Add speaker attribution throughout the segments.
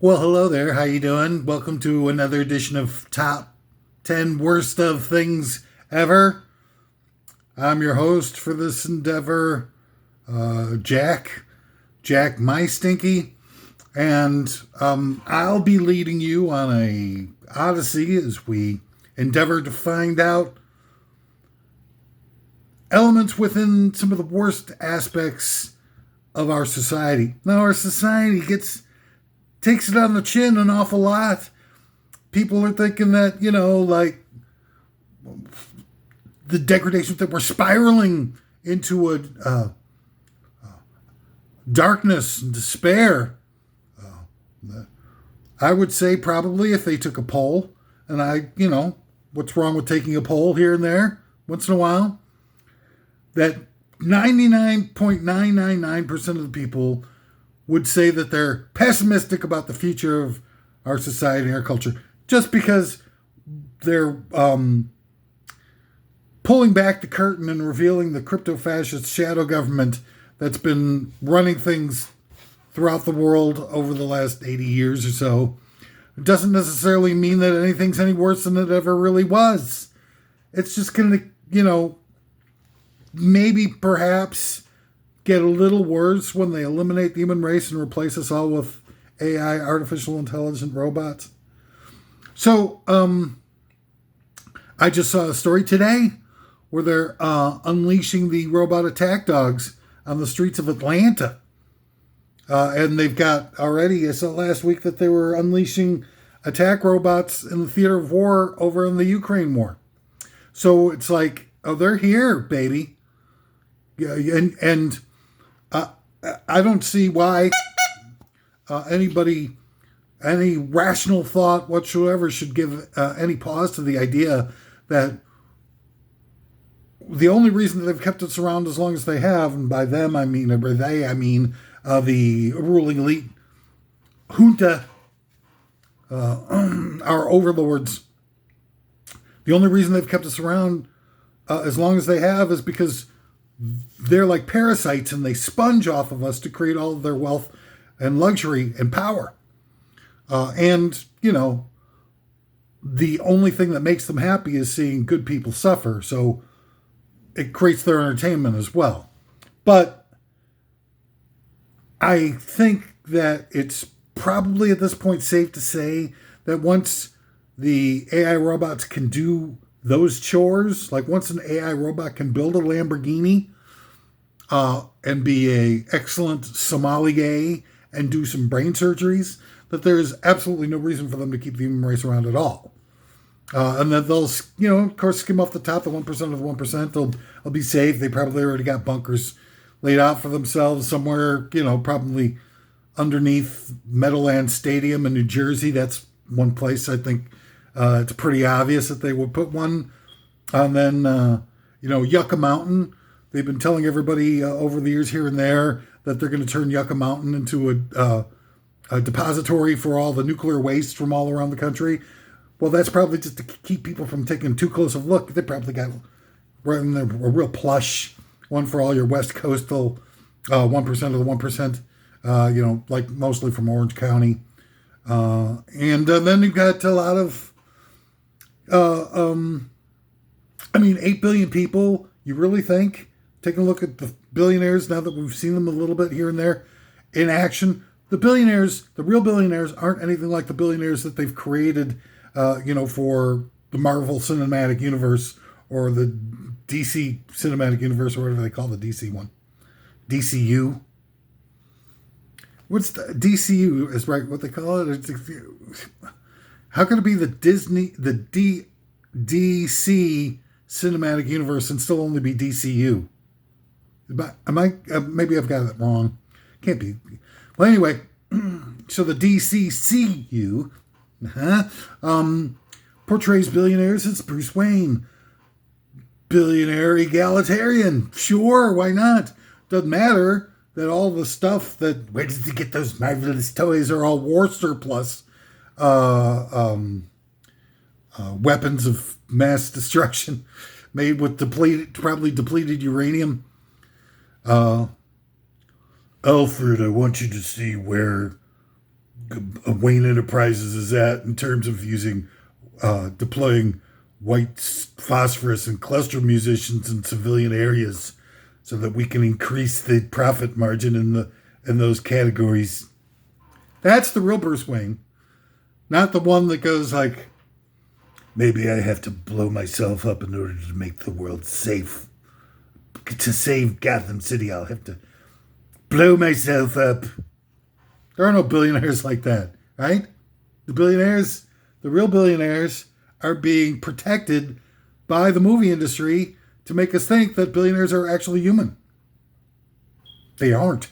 Speaker 1: Well, hello there. How you doing? Welcome to another edition of Top 10 Worst of Things Ever. I'm your host for this endeavor, Jack My Stinky, and I'll be leading you on a odyssey as we endeavor to find out elements within some of the worst aspects of our society. Now, our society takes it on the chin an awful lot. People are thinking that, like the degradation that we're spiraling into a darkness and despair. I would say probably if they took a poll, and what's wrong with taking a poll here and there once in a while, that 99.999% of the people would say that they're pessimistic about the future of our society and our culture just because they're pulling back the curtain and revealing the crypto-fascist shadow government that's been running things throughout the world over the last 80 years or so. It doesn't necessarily mean that anything's any worse than it ever really was. It's just going to, maybe perhaps get a little worse when they eliminate the human race and replace us all with AI, artificial intelligent robots. So, I just saw a story today where they're unleashing the robot attack dogs on the streets of Atlanta. And they've got already, I saw last week that they were unleashing attack robots in the theater of war over in the Ukraine war. So it's like, oh, they're here, baby. Yeah, and I don't see why any rational thought whatsoever should give any pause to the idea that the only reason that they've kept us around as long as they have, and by them I mean, the ruling elite junta, our overlords. The only reason they've kept us around as long as they have is because they're like parasites and they sponge off of us to create all of their wealth and luxury and power. The only thing that makes them happy is seeing good people suffer. So it creates their entertainment as well. But I think that it's probably at this point safe to say that once the AI robots can do those chores, like once an AI robot can build a Lamborghini and be a excellent sommelier and do some brain surgeries, that there is absolutely no reason for them to keep the human race around at all. And that they'll, of course, skim off the top, the 1% of the 1%. They'll be safe. They probably already got bunkers laid out for themselves somewhere, probably underneath Meadowlands Stadium in New Jersey. That's one place I think it's pretty obvious that they would put one. And then, Yucca Mountain. They've been telling everybody over the years here and there that they're going to turn Yucca Mountain into a depository for all the nuclear waste from all around the country. Well, that's probably just to keep people from taking too close a look. They probably got right in there, a real plush one for all your West Coastal 1% of the 1%, like mostly from Orange County. And then you've got a lot of, 8 billion people. You really think, taking a look at the billionaires now that we've seen them a little bit here and there in action, the real billionaires aren't anything like the billionaires that they've created, for the Marvel Cinematic Universe or the DC Cinematic Universe or whatever they call the DC one. DCU. What's the DCU is right what they call it? How can it be the DC Cinematic Universe and still only be DCU? Maybe I've got it wrong. Can't be. Well, anyway, so the DCCU portrays billionaires as Bruce Wayne. Billionaire egalitarian. Sure, why not? Doesn't matter that all the stuff that, where did he get those marvelous toys, are all war surplus weapons of mass destruction made with probably depleted uranium. Alfred, I want you to see where Wayne Enterprises is at in terms of using deploying white phosphorus and cluster musicians in civilian areas so that we can increase the profit margin in those categories. That's the real Bruce Wayne, not the one that goes like, maybe I have to blow myself up in order to make the world safe. To save Gotham City, I'll have to blow myself up. There are no billionaires like that, right? The billionaires, the real billionaires, are being protected by the movie industry to make us think that billionaires are actually human. They aren't.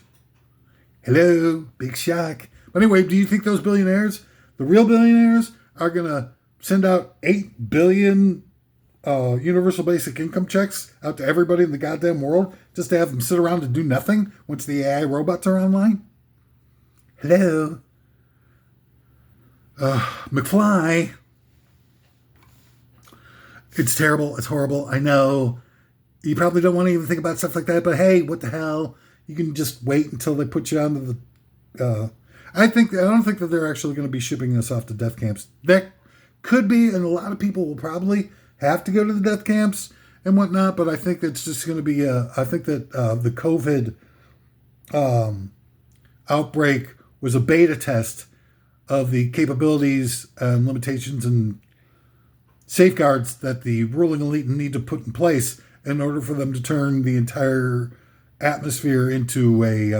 Speaker 1: Hello, big shock. But anyway, do you think those billionaires, the real billionaires, are going to send out 8 billion universal basic income checks out to everybody in the goddamn world just to have them sit around and do nothing once the AI robots are online? Hello? McFly. It's terrible. It's horrible. I know. You probably don't want to even think about stuff like that, but hey, what the hell? You can just wait until they put you onto the... I don't think that they're actually going to be shipping us off to death camps. That could be, and a lot of people will probably have to go to the death camps and whatnot, but I think it's just going to be... I think that the COVID outbreak was a beta test of the capabilities and limitations and safeguards that the ruling elite need to put in place in order for them to turn the entire atmosphere into a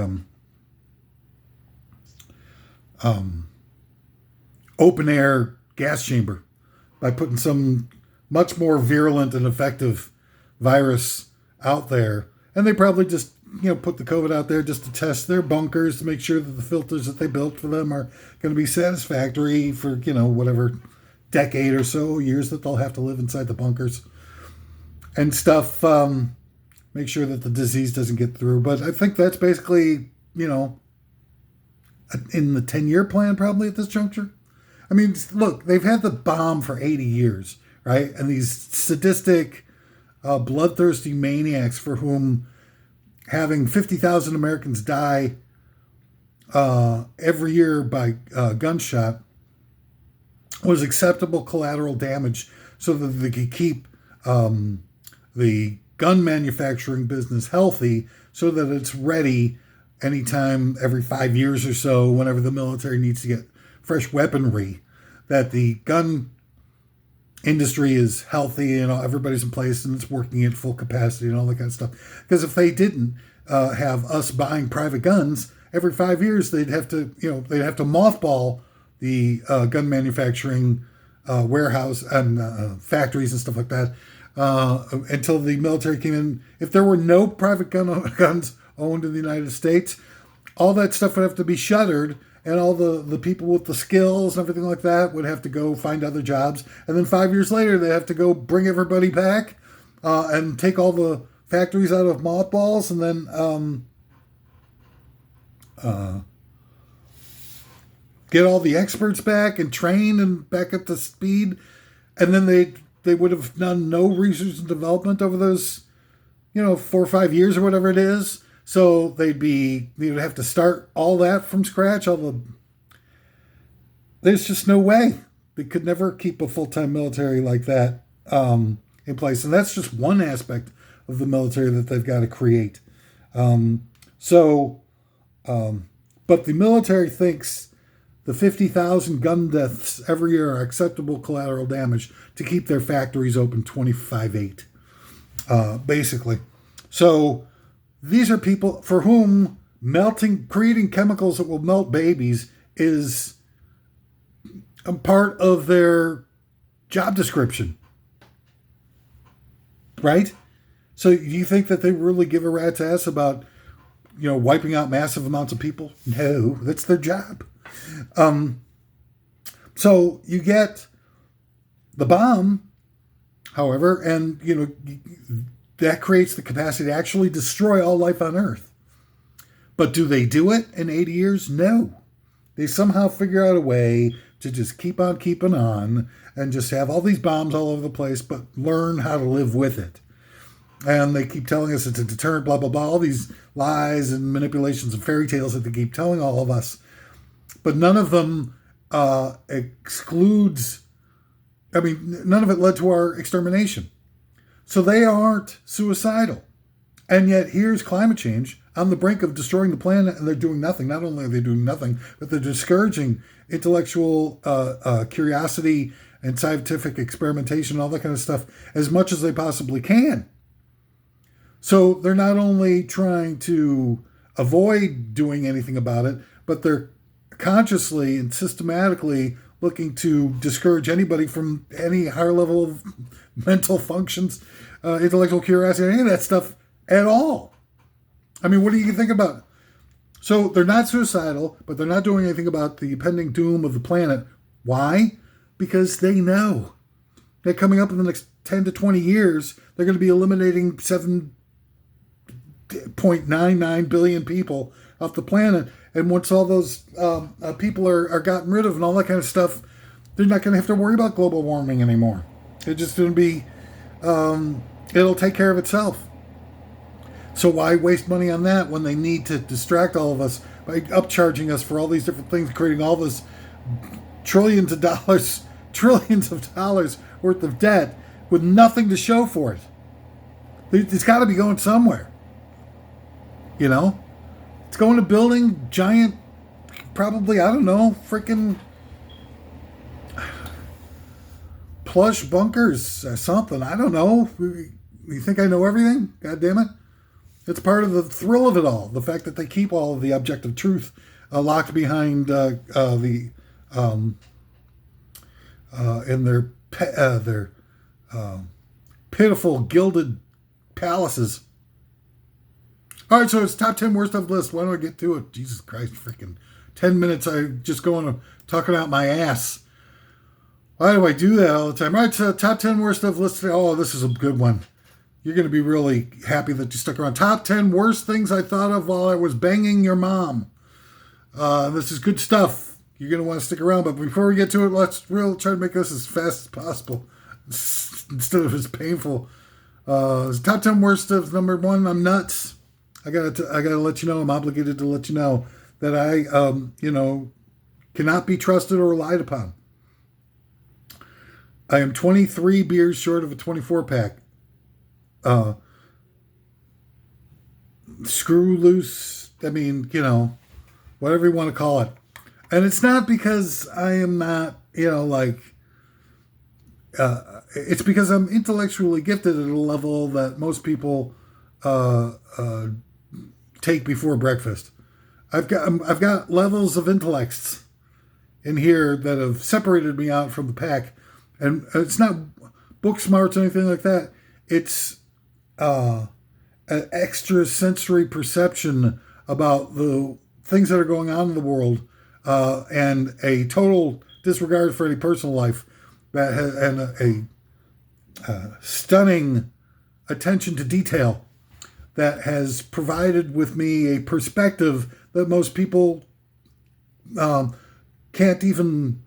Speaker 1: open air gas chamber by putting some much more virulent and effective virus out there. And they probably just, put the COVID out there just to test their bunkers to make sure that the filters that they built for them are going to be satisfactory for, whatever decade or so, years that they'll have to live inside the bunkers and stuff. Make sure that the disease doesn't get through. But I think that's basically, in the 10-year plan probably at this juncture. I mean, look, they've had the bomb for 80 years, right? And these sadistic, bloodthirsty maniacs for whom having 50,000 Americans die every year by gunshot was acceptable collateral damage so that they could keep the gun manufacturing business healthy so that it's ready anytime every 5 years or so, whenever the military needs to get fresh weaponry, that the gun industry is healthy and everybody's in place and it's working at full capacity and all that kind of stuff. Because if they didn't have us buying private guns every 5 years, they'd have to mothball the gun manufacturing warehouse and factories and stuff like that until the military came in. If there were no private guns owned in the United States, all that stuff would have to be shuttered, and all the people with the skills and everything like that would have to go find other jobs. And then 5 years later, they have to go bring everybody back and take all the factories out of mothballs and then get all the experts back and train and back up to speed. And then they would have done no research and development over those, 4 or 5 years or whatever it is. So they would have to start all that from scratch. There's just no way. They could never keep a full-time military like that in place. And that's just one aspect of the military that they've got to create. But the military thinks the 50,000 gun deaths every year are acceptable collateral damage to keep their factories open 24/8, basically. So these are people for whom creating chemicals that will melt babies is a part of their job description, right? So you think that they really give a rat's ass about, wiping out massive amounts of people? No, that's their job. So you get the bomb, however, and, that creates the capacity to actually destroy all life on Earth. But do they do it in 80 years? No. They somehow figure out a way to just keep on keeping on and just have all these bombs all over the place, but learn how to live with it. And they keep telling us it's a deterrent, blah, blah, blah, all these lies and manipulations and fairy tales that they keep telling all of us. but none of them excludes. I mean, none of it led to our extermination. So they aren't suicidal. And yet here's climate change on the brink of destroying the planet, and they're doing nothing. Not only are they doing nothing, but they're discouraging intellectual curiosity and scientific experimentation, all that kind of stuff, as much as they possibly can. So they're not only trying to avoid doing anything about it, but they're consciously and systematically looking to discourage anybody from any higher level of mental functions, intellectual curiosity, any of that stuff at all. I mean, what do you think about it? So they're not suicidal, but they're not doing anything about the impending doom of the planet. Why? Because they know that coming up in the next 10 to 20 years, they're going to be eliminating 7.99 billion people off the planet. And once all those people are gotten rid of and all that kind of stuff, they're not going to have to worry about global warming anymore. It's just going to be, it'll take care of itself. So why waste money on that when they need to distract all of us by upcharging us for all these different things, creating all this trillions of dollars worth of debt with nothing to show for it? It's got to be going somewhere. You know? It's going to building giant, probably, I don't know, freaking plush bunkers or something. I don't know. You think I know everything? God damn it. It's part of the thrill of it all. The fact that they keep all of the objective truth locked behind in their pitiful gilded palaces. All right, so it's top 10 worst of list. Why don't I get to it? Jesus Christ, freaking 10 minutes. I just going talking out my ass. Why do I do that all the time? All right, so top 10 worst of list. Oh, this is a good one. You're going to be really happy that you stuck around. Top 10 worst things I thought of while I was banging your mom. This is good stuff. You're going to want to stick around. But before we get to it, let's try to make this as fast as possible instead of as painful. Top 10 worst of number 1, I'm nuts. I gotta let you know, I'm obligated to let you know that I, cannot be trusted or relied upon. I am 23 beers short of a 24 pack. Screw loose. I mean, whatever you want to call it. And it's not because I am not, it's because I'm intellectually gifted at a level that most people, take before breakfast. I've got levels of intellects in here that have separated me out from the pack, and it's not book smarts or anything like that. It's an extra sensory perception about the things that are going on in the world, and a total disregard for any personal life, and a stunning attention to detail that has provided with me a perspective that most people can't even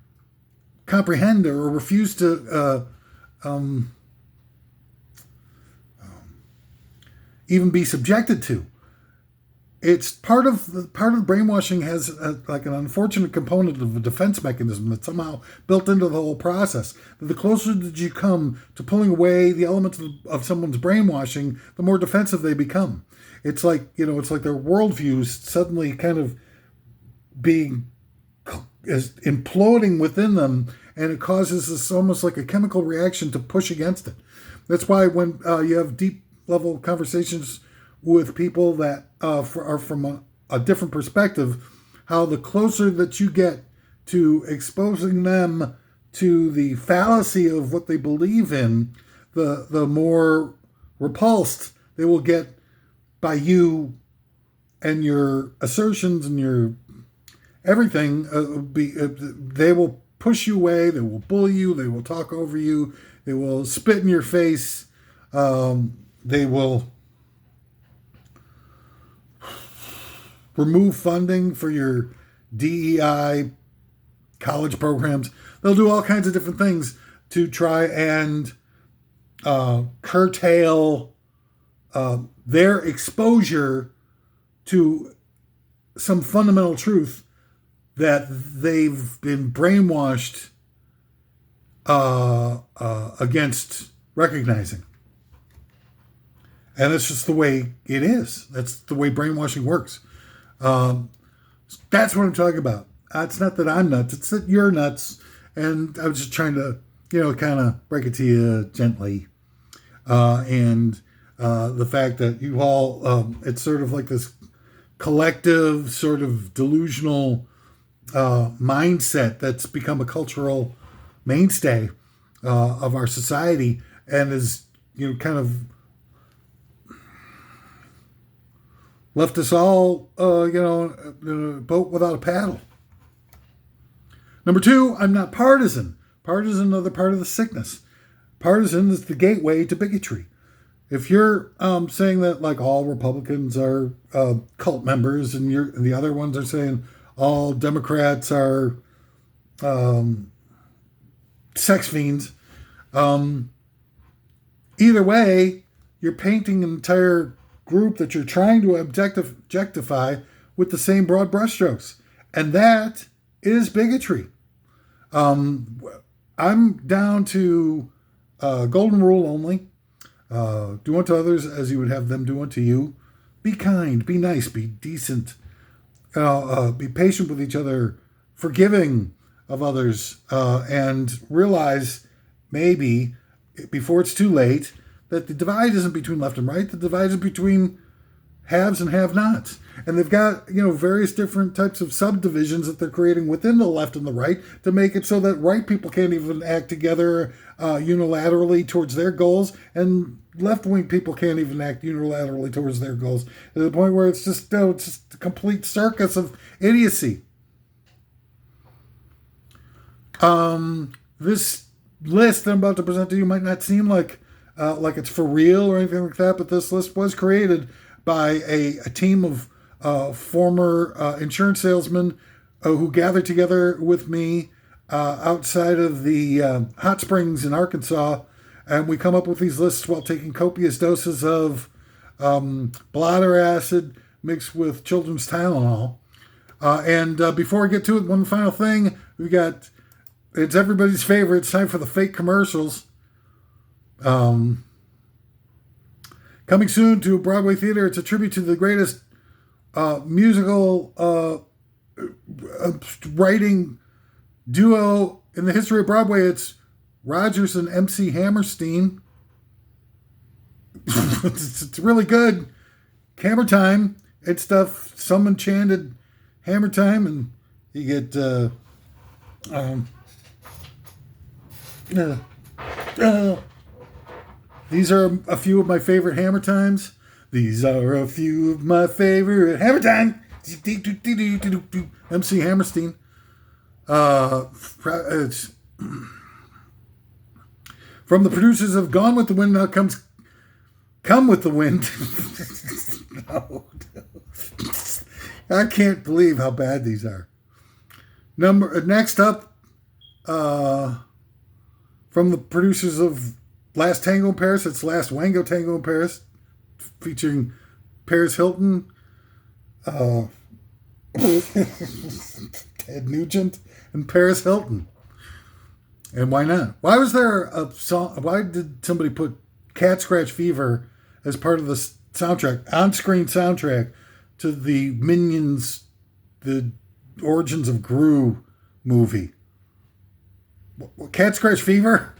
Speaker 1: comprehend or refuse to even be subjected to. It's part of brainwashing has an unfortunate component of a defense mechanism that's somehow built into the whole process. The closer that you come to pulling away the elements of someone's brainwashing, the more defensive they become. It's like, it's like their worldviews suddenly kind of being imploding within them, and it causes this almost like a chemical reaction to push against it. That's why when you have deep level conversations with people that are from a different perspective, how the closer that you get to exposing them to the fallacy of what they believe in, the more repulsed they will get by you and your assertions and your everything. They will push you away, they will bully you, they will talk over you, they will spit in your face, they will remove funding for your DEI college programs. They'll do all kinds of different things to try and curtail their exposure to some fundamental truth that they've been brainwashed against recognizing. And that's just the way it is. That's the way brainwashing works. That's what I'm talking about. It's not that I'm nuts. It's that you're nuts. And I was just trying to, kind of break it to you gently. And the fact that you all, it's sort of like this collective sort of delusional mindset that's become a cultural mainstay of our society and is, kind of left us all, in a boat without a paddle. Number two, I'm not partisan. Partisan is another part of the sickness. Partisan is the gateway to bigotry. If you're saying that like all Republicans are cult members and the other ones are saying all Democrats are sex fiends, either way, you're painting an entire group that you're trying to objectify with the same broad brushstrokes. And that is bigotry. I'm down to golden rule only. Do unto others as you would have them do unto you. Be kind, be nice, be decent. Be patient with each other, forgiving of others, and realize maybe before it's too late that the divide isn't between left and right. The divide is between haves and have-nots. And they've got, various different types of subdivisions that they're creating within the left and the right to make it so that right people can't even act together unilaterally towards their goals, and left-wing people can't even act unilaterally towards their goals, to the point where it's just a complete circus of idiocy. This list I'm about to present to you might not seem like it's for real or anything like that, but this list was created by a team of former insurance salesmen who gathered together with me outside of the hot springs in Arkansas, and we come up with these lists while taking copious doses of bladder acid mixed with children's Tylenol. And before I get to it, one final thing, it's everybody's favorite. It's time for the fake commercials. Coming soon to Broadway Theater, it's a tribute to the greatest musical writing duo in the history of Broadway. It's Rogers and MC Hammerstein. It's really good. Hammer Time. It's stuff, some enchanted Hammer Time, and you get these are a few of my favorite Hammer Times. These are a few of my favorite Hammer Time. MC Hammerstein. It's from the producers of Gone with the Wind. Now comes Come with the Wind. No. I can't believe how bad these are. Next up, from the producers of Last Tango in Paris, it's Last Wango Tango in Paris, featuring Paris Hilton, Ted Nugent, and Paris Hilton. And why not? Why was there a song? Why did somebody put Cat Scratch Fever as part of the soundtrack, on-screen soundtrack to the Minions, the Origins of Gru movie? Cat Scratch Fever?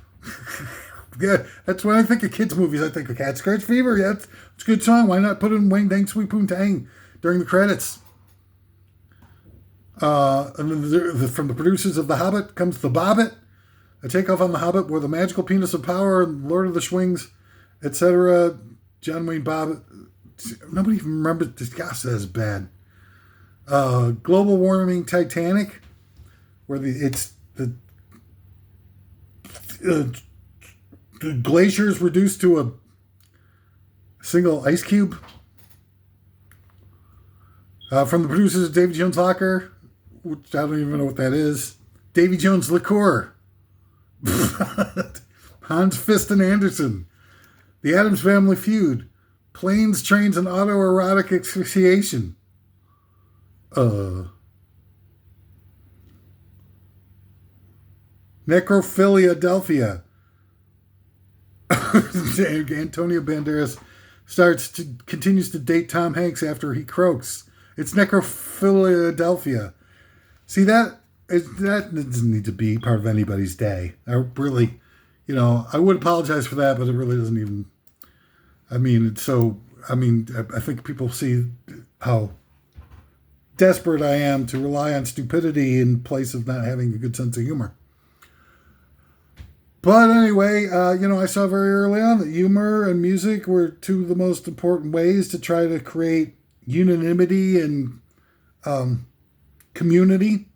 Speaker 1: Yeah, that's when I think of kids' movies. I think of Cat Scratch Fever. Yeah, it's a good song. Why not put in Wang Dang Sweet Poon Tang during the credits? And then from the producers of The Hobbit comes The Bobbit, a takeoff on The Hobbit, where the magical penis of power, Lord of the Swings, etc. John Wayne Bobbitt. Nobody even remembers this. Gosh, that is bad. Global warming Titanic, where the glacier is reduced to a single ice cube. From the producers of Davy Jones Locker, which I don't even know what that is. Davy Jones Liqueur. Hans Fist and Anderson. The Addams Family Feud. Planes, Trains, and Autoerotic Asphyxiation. Necrophilia. Antonio Banderas continues to date Tom Hanks after he croaks. It's Necrophiladelphia. See, that doesn't need to be part of anybody's day. I really, I would apologize for that, but it really doesn't even. I mean, it's so. I mean, I think people see how desperate I am to rely on stupidity in place of not having a good sense of humor. But anyway, I saw very early on that humor and music were two of the most important ways to try to create unanimity and community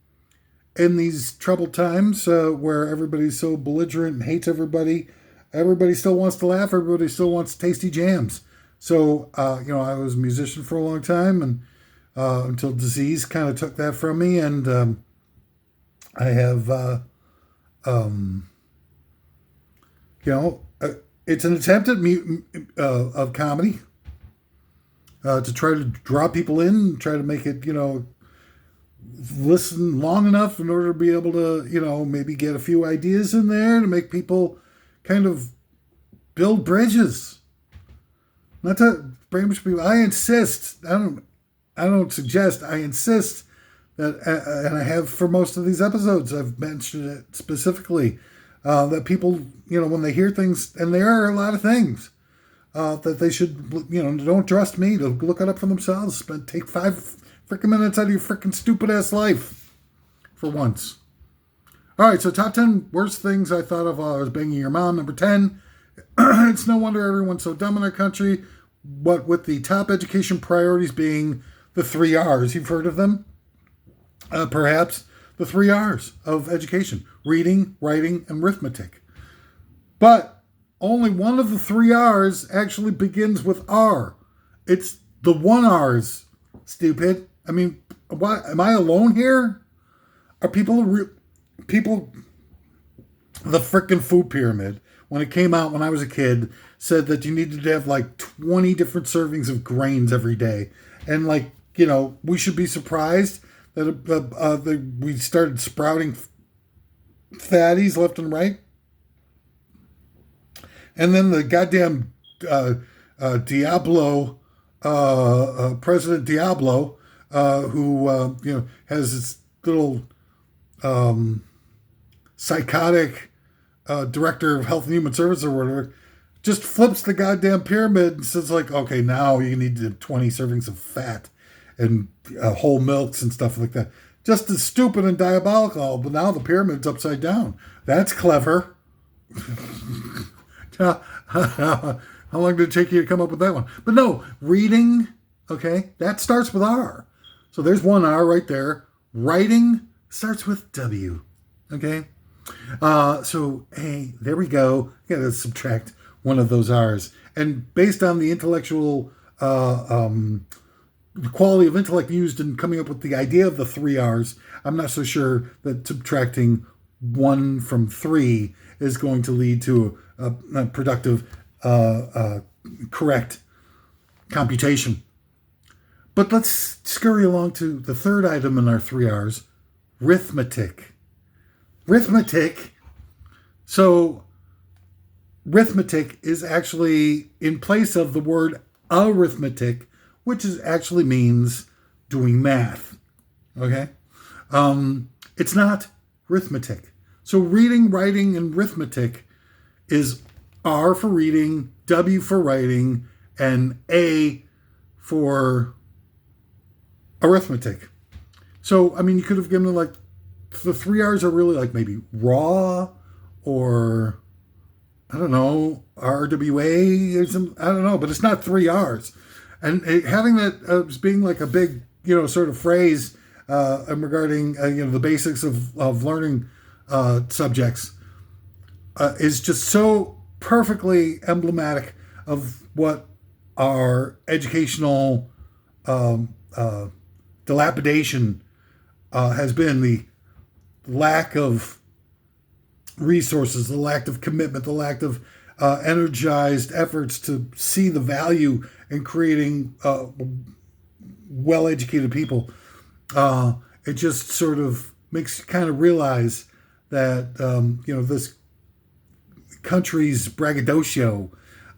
Speaker 1: in these troubled times where everybody's so belligerent and hates everybody. Everybody still wants to laugh. Everybody still wants tasty jams. So, I was a musician for a long time, and until disease kind of took that from me. And I have... it's an attempt at of comedy to try to draw people in, try to make it, listen long enough in order to be able to, maybe get a few ideas in there to make people kind of build bridges. Not to brainwash people. I insist. I don't suggest. I insist that, and I have for most of these episodes. I've mentioned it specifically. That people, when they hear things, and there are a lot of things, that they should, don't trust me to look it up for themselves. But take 5 freaking minutes out of your freaking stupid ass life for once. All right, so top 10 worst things I thought of while I was banging your mom. Number 10, it's no wonder everyone's so dumb in our country. What with the top education priorities being the 3 R's. You've heard of them? Perhaps. The 3 R's of education: reading, writing, and arithmetic. But only one of the 3 R's actually begins with R. It's the 1 R's, stupid. I mean, what, am I alone here? Are people, the frickin' food pyramid, when it came out when I was a kid, said that you needed to have like 20 different servings of grains every day. And we should be surprised that we started sprouting fatties left and right. And then the goddamn Diablo, President Diablo, who has this little psychotic director of Health and Human Services or whatever, just flips the goddamn pyramid and says okay, now you need 20 servings of fat and whole milks and stuff like that. Just as stupid and diabolical, but now the pyramid's upside down. That's clever. How long did it take you to come up with that one? But no, reading, okay, that starts with R. So there's 1 R right there. Writing starts with W, okay? So, hey, there we go. You gotta subtract one of those R's. And based on the intellectual... the quality of intellect used in coming up with the idea of the 3 R's, I'm not so sure that subtracting 1 from 3 is going to lead to a productive, correct computation. But let's scurry along to the third item in our 3 R's, arithmetic. Arithmetic. So, arithmetic is actually in place of the word arithmetic, which actually means doing math, okay? It's not arithmetic. So reading, writing, and arithmetic is R for reading, W for writing, and A for arithmetic. So, I mean, you could have given the 3 R's are really maybe raw or, I don't know, RWA or some, I don't know, but it's not 3 R's. And having that as being a big, sort of phrase regarding, the basics of learning subjects is just so perfectly emblematic of what our educational dilapidation has been. The lack of resources, the lack of commitment, the lack of energized efforts to see the value in creating well-educated people. It just sort of makes you kind of realize that this country's braggadocio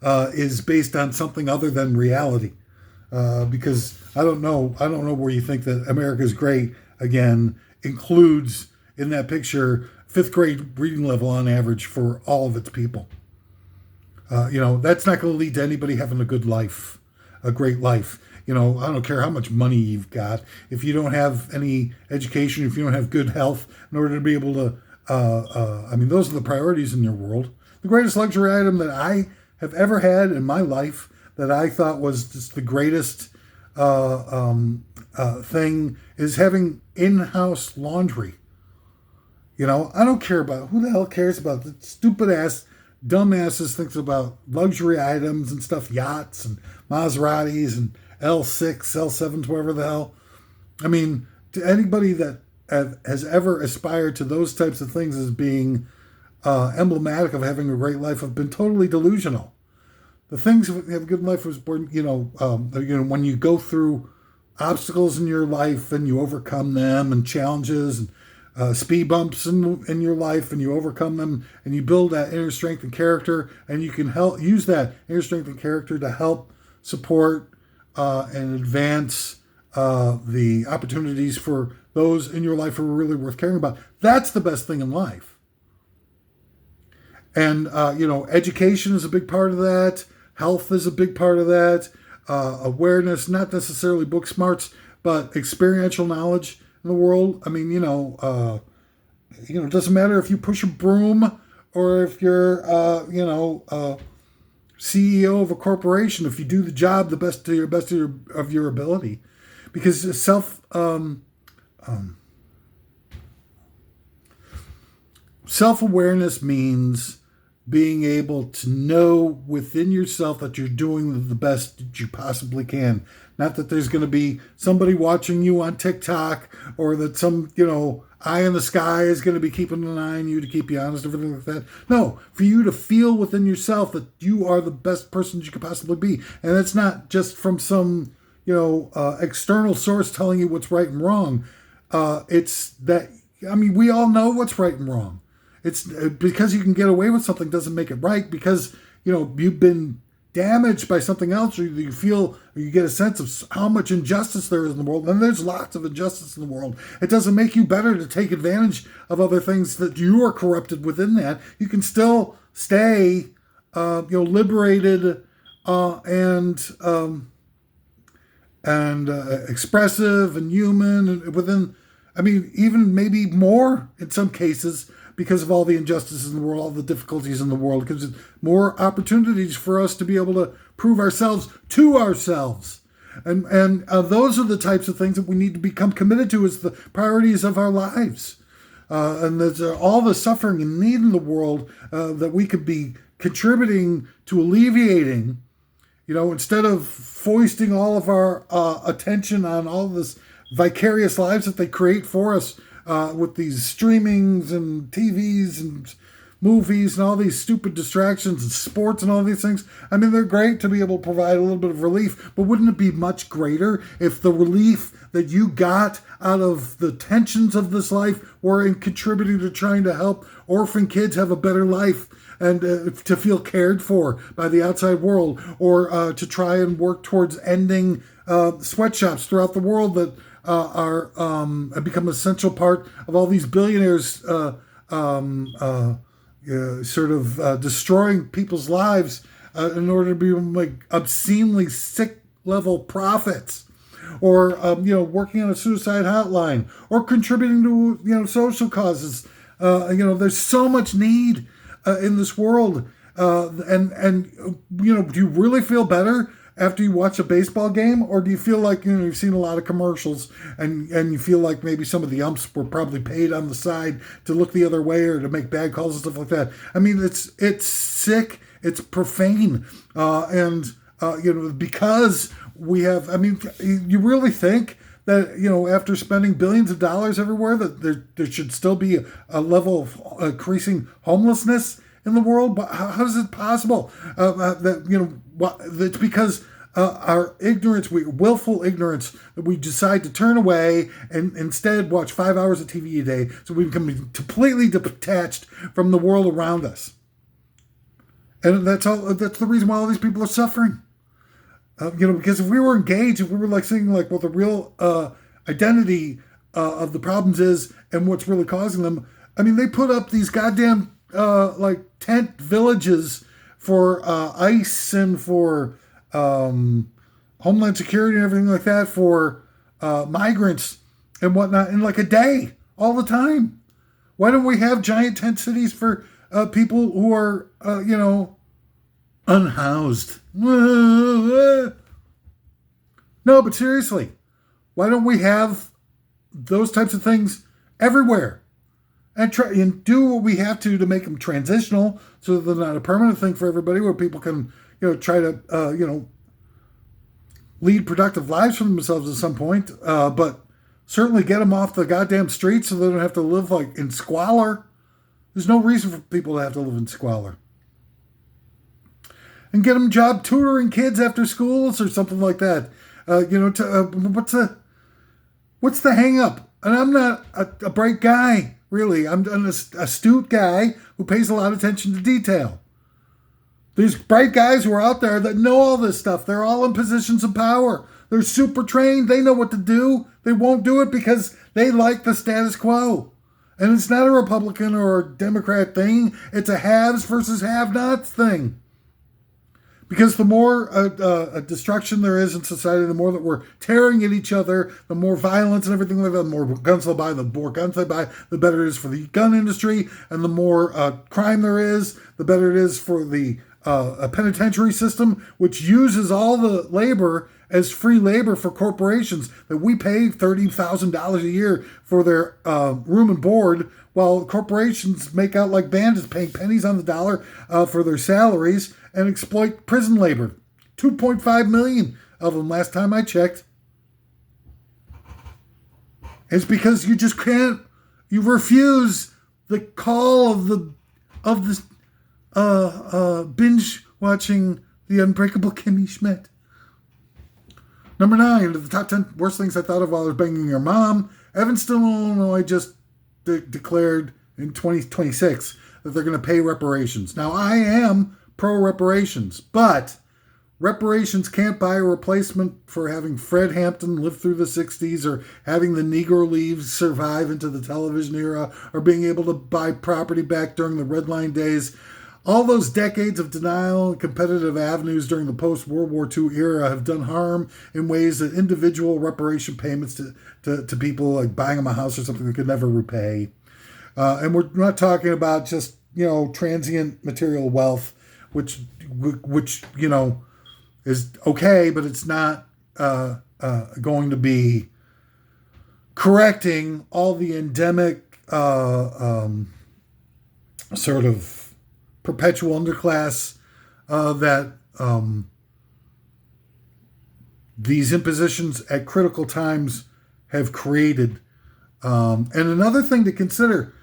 Speaker 1: is based on something other than reality. Because I don't know where you think that America's Great again includes in that picture fifth grade reading level on average for all of its people. That's not going to lead to anybody having a good life, a great life. I don't care how much money you've got. If you don't have any education, if you don't have good health, in order to be able to, those are the priorities in your world. The greatest luxury item that I have ever had in my life that I thought was just the greatest thing is having in-house laundry. I don't care about, who the hell cares about the stupid ass dumbasses thinks about luxury items and stuff, yachts and Maseratis and L6, L7s, whatever the hell. To anybody that has ever aspired to those types of things as being emblematic of having a great life have been totally delusional. The things that have a good life was born, when you go through obstacles in your life and you overcome them and challenges and speed bumps in your life and you overcome them and you build that inner strength and character, and you can use that inner strength and character to help support and advance the opportunities for those in your life who are really worth caring about. That's the best thing in life. And, education is a big part of that. Health is a big part of that. Awareness, not necessarily book smarts, but experiential knowledge in the world. It doesn't matter if you push a broom or if you're, CEO of a corporation. If you do the job the best of your ability, because self-awareness means being able to know within yourself that you're doing the best that you possibly can. Not that there's going to be somebody watching you on TikTok, or that some, eye in the sky is going to be keeping an eye on you to keep you honest, everything like that. No, for you to feel within yourself that you are the best person you could possibly be. And it's not just from some, external source telling you what's right and wrong. It's that, we all know what's right and wrong. It's because you can get away with something doesn't make it right, because, you've been damaged by something else, or you feel, or you get a sense of how much injustice there is in the world. And there's lots of injustice in the world. It doesn't make you better to take advantage of other things that you are corrupted within that. You can still stay, liberated, and expressive and human, and within, even maybe more in some cases, because of all the injustices in the world, all the difficulties in the world. It gives it more opportunities for us to be able to prove ourselves to ourselves. And those are the types of things that we need to become committed to as the priorities of our lives. And there's all the suffering and need in the world that we could be contributing to alleviating, instead of foisting all of our attention on all this vicarious lives that they create for us, with these streamings and TVs and movies and all these stupid distractions and sports and all these things. They're great to be able to provide a little bit of relief, but wouldn't it be much greater if the relief that you got out of the tensions of this life were in contributing to trying to help orphan kids have a better life, and to feel cared for by the outside world, or to try and work towards ending sweatshops throughout the world that are have become an essential part of all these billionaires destroying people's lives in order to be obscenely sick level profits, or working on a suicide hotline, or contributing to social causes. There's so much need in this world, and do you really feel better after you watch a baseball game, or do you feel like you've seen a lot of commercials and you feel like maybe some of the umps were probably paid on the side to look the other way or to make bad calls and stuff like that? It's sick, it's profane, and because we have. You really think that after spending billions of dollars everywhere, that there should still be a level of increasing homelessness in the world? But how is it possible? It's because our ignorance, willful ignorance, that we decide to turn away and instead watch 5 hours of TV a day, so we become completely detached from the world around us. And that's the reason why all these people are suffering. Because if we were engaged, if we were like seeing like what the real identity of the problems is and what's really causing them, I mean, they put up these goddamn like tent villages for ICE and for Homeland Security and everything like that for migrants and whatnot in like a day, all the time. Why don't we have giant tent cities for people who are, unhoused? No, but seriously, why don't we have those types of things everywhere? And try and do what we have to make them transitional, so that they're not a permanent thing for everybody, where people can, try to, lead productive lives for themselves at some point. But certainly get them off the goddamn streets so they don't have to live like in squalor. There's no reason for people to have to live in squalor. And get them job tutoring kids after schools or something like that. What's the hang up? And I'm not a bright guy, really. I'm an astute guy who pays a lot of attention to detail. There's bright guys who are out there that know all this stuff. They're all in positions of power. They're super trained. They know what to do. They won't do it because they like the status quo. And it's not a Republican or a Democrat thing. It's a haves versus have-nots thing. Because the more destruction there is in society, the more that we're tearing at each other, the more violence and everything like that, the more guns they'll buy, the more guns they buy, the better it is for the gun industry. And the more crime there is, the better it is for the penitentiary system, which uses all the labor as free labor for corporations that we pay $30,000 a year for their room and board, while corporations make out like bandits, paying pennies on the dollar for their salaries and exploit prison labor. 2.5 million of them last time I checked. It's because you just can't, you refuse the call of the binge watching The Unbreakable Kimmy Schmidt. Number 9, the top 10 worst things I thought of while I was banging your mom. Evanston, Illinois just declared in 2026 that they're going to pay reparations. Now, I am pro-reparations, but reparations can't buy a replacement for having Fred Hampton live through the 60s, or having the Negro Leaves survive into the television era, or being able to buy property back during the Red Line days. All those decades of denial and competitive avenues during the post-World War II era have done harm in ways that individual reparation payments to people, like buying them a house or something, they could never repay. And we're not talking about just, transient material wealth, which is okay, but it's not going to be correcting all the endemic sort of perpetual underclass that these impositions at critical times have created. And another thing to consider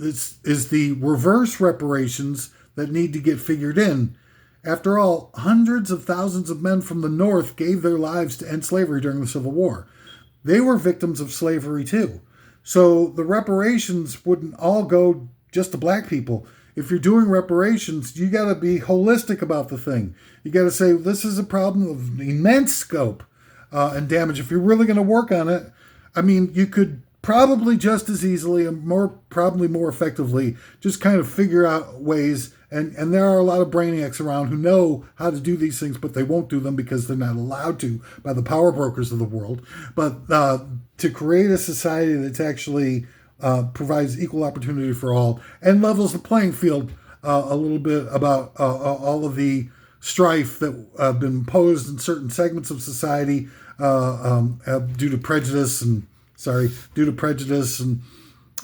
Speaker 1: is the reverse reparations that need to get figured in. After all, hundreds of thousands of men from the North gave their lives to end slavery during the Civil War. They were victims of slavery too. So the reparations wouldn't all go just to black people. If you're doing reparations, you got to be holistic about the thing. You got to say, this is a problem of immense scope and damage. If you're really going to work on it, I mean, you could probably just as easily and probably more effectively just kind of figure out ways. And there are a lot of brainiacs around who know how to do these things, but they won't do them because they're not allowed to by the power brokers of the world. But to create a society that's actually provides equal opportunity for all and levels the playing field a little bit about all of the strife that have been imposed in certain segments of society due to prejudice and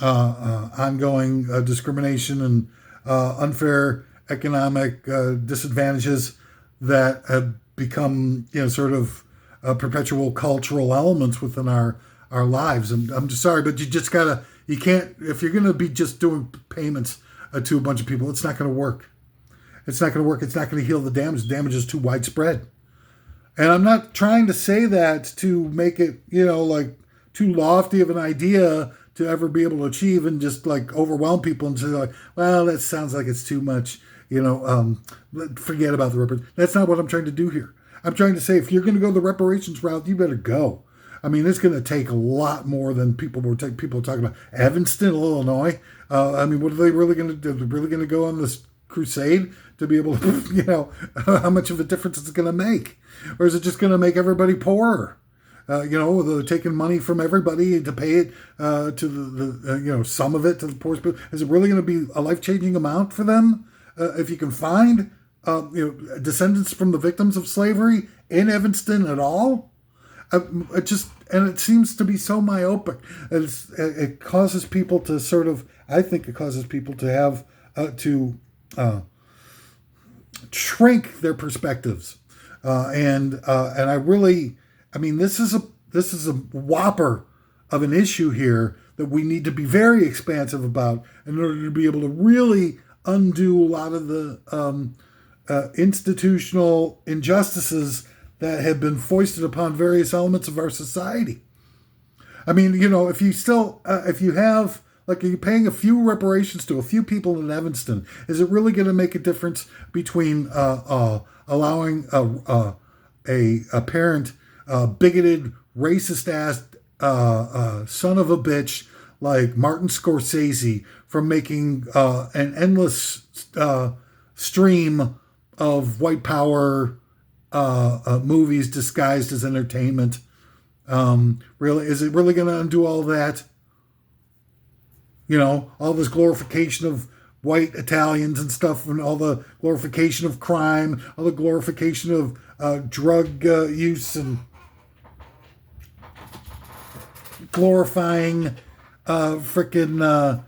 Speaker 1: ongoing discrimination and unfair economic disadvantages that have become, sort of perpetual cultural elements within our lives. And I'm just sorry, but you can't, if you're going to be just doing payments to a bunch of people, it's not going to work. It's not going to work. It's not going to heal the damage. The damage is too widespread. And I'm not trying to say that to make it, like too lofty of an idea to ever be able to achieve and just like overwhelm people and say like, well, that sounds like it's too much, forget about the reparations. That's not what I'm trying to do here. I'm trying to say if you're going to go the reparations route, you better go. I mean, it's going to take a lot more than people talking about. Evanston, Illinois. What are they really going to do? They're really going to go on this crusade to be able to, how much of a difference it's going to make? Or is it just going to make everybody poorer? They're taking money from everybody to pay it to the some of it to the poorest people. Is it really going to be a life-changing amount for them? If you can find, descendants from the victims of slavery in Evanston at all? It seems to be so myopic. It causes people to I think it causes people to have, to shrink their perspectives. And I really, this is a whopper of an issue here that we need to be very expansive about in order to be able to really undo a lot of the institutional injustices that have been foisted upon various elements of our society. If you have, like, are you paying a few reparations to a few people in Evanston? Is it really going to make a difference between allowing a parent, bigoted, racist ass son of a bitch like Martin Scorsese from making an endless stream of white power movies disguised as entertainment? Really, is it really going to undo all that? All this glorification of white Italians and stuff, and all the glorification of crime, all the glorification of drug use, and glorifying that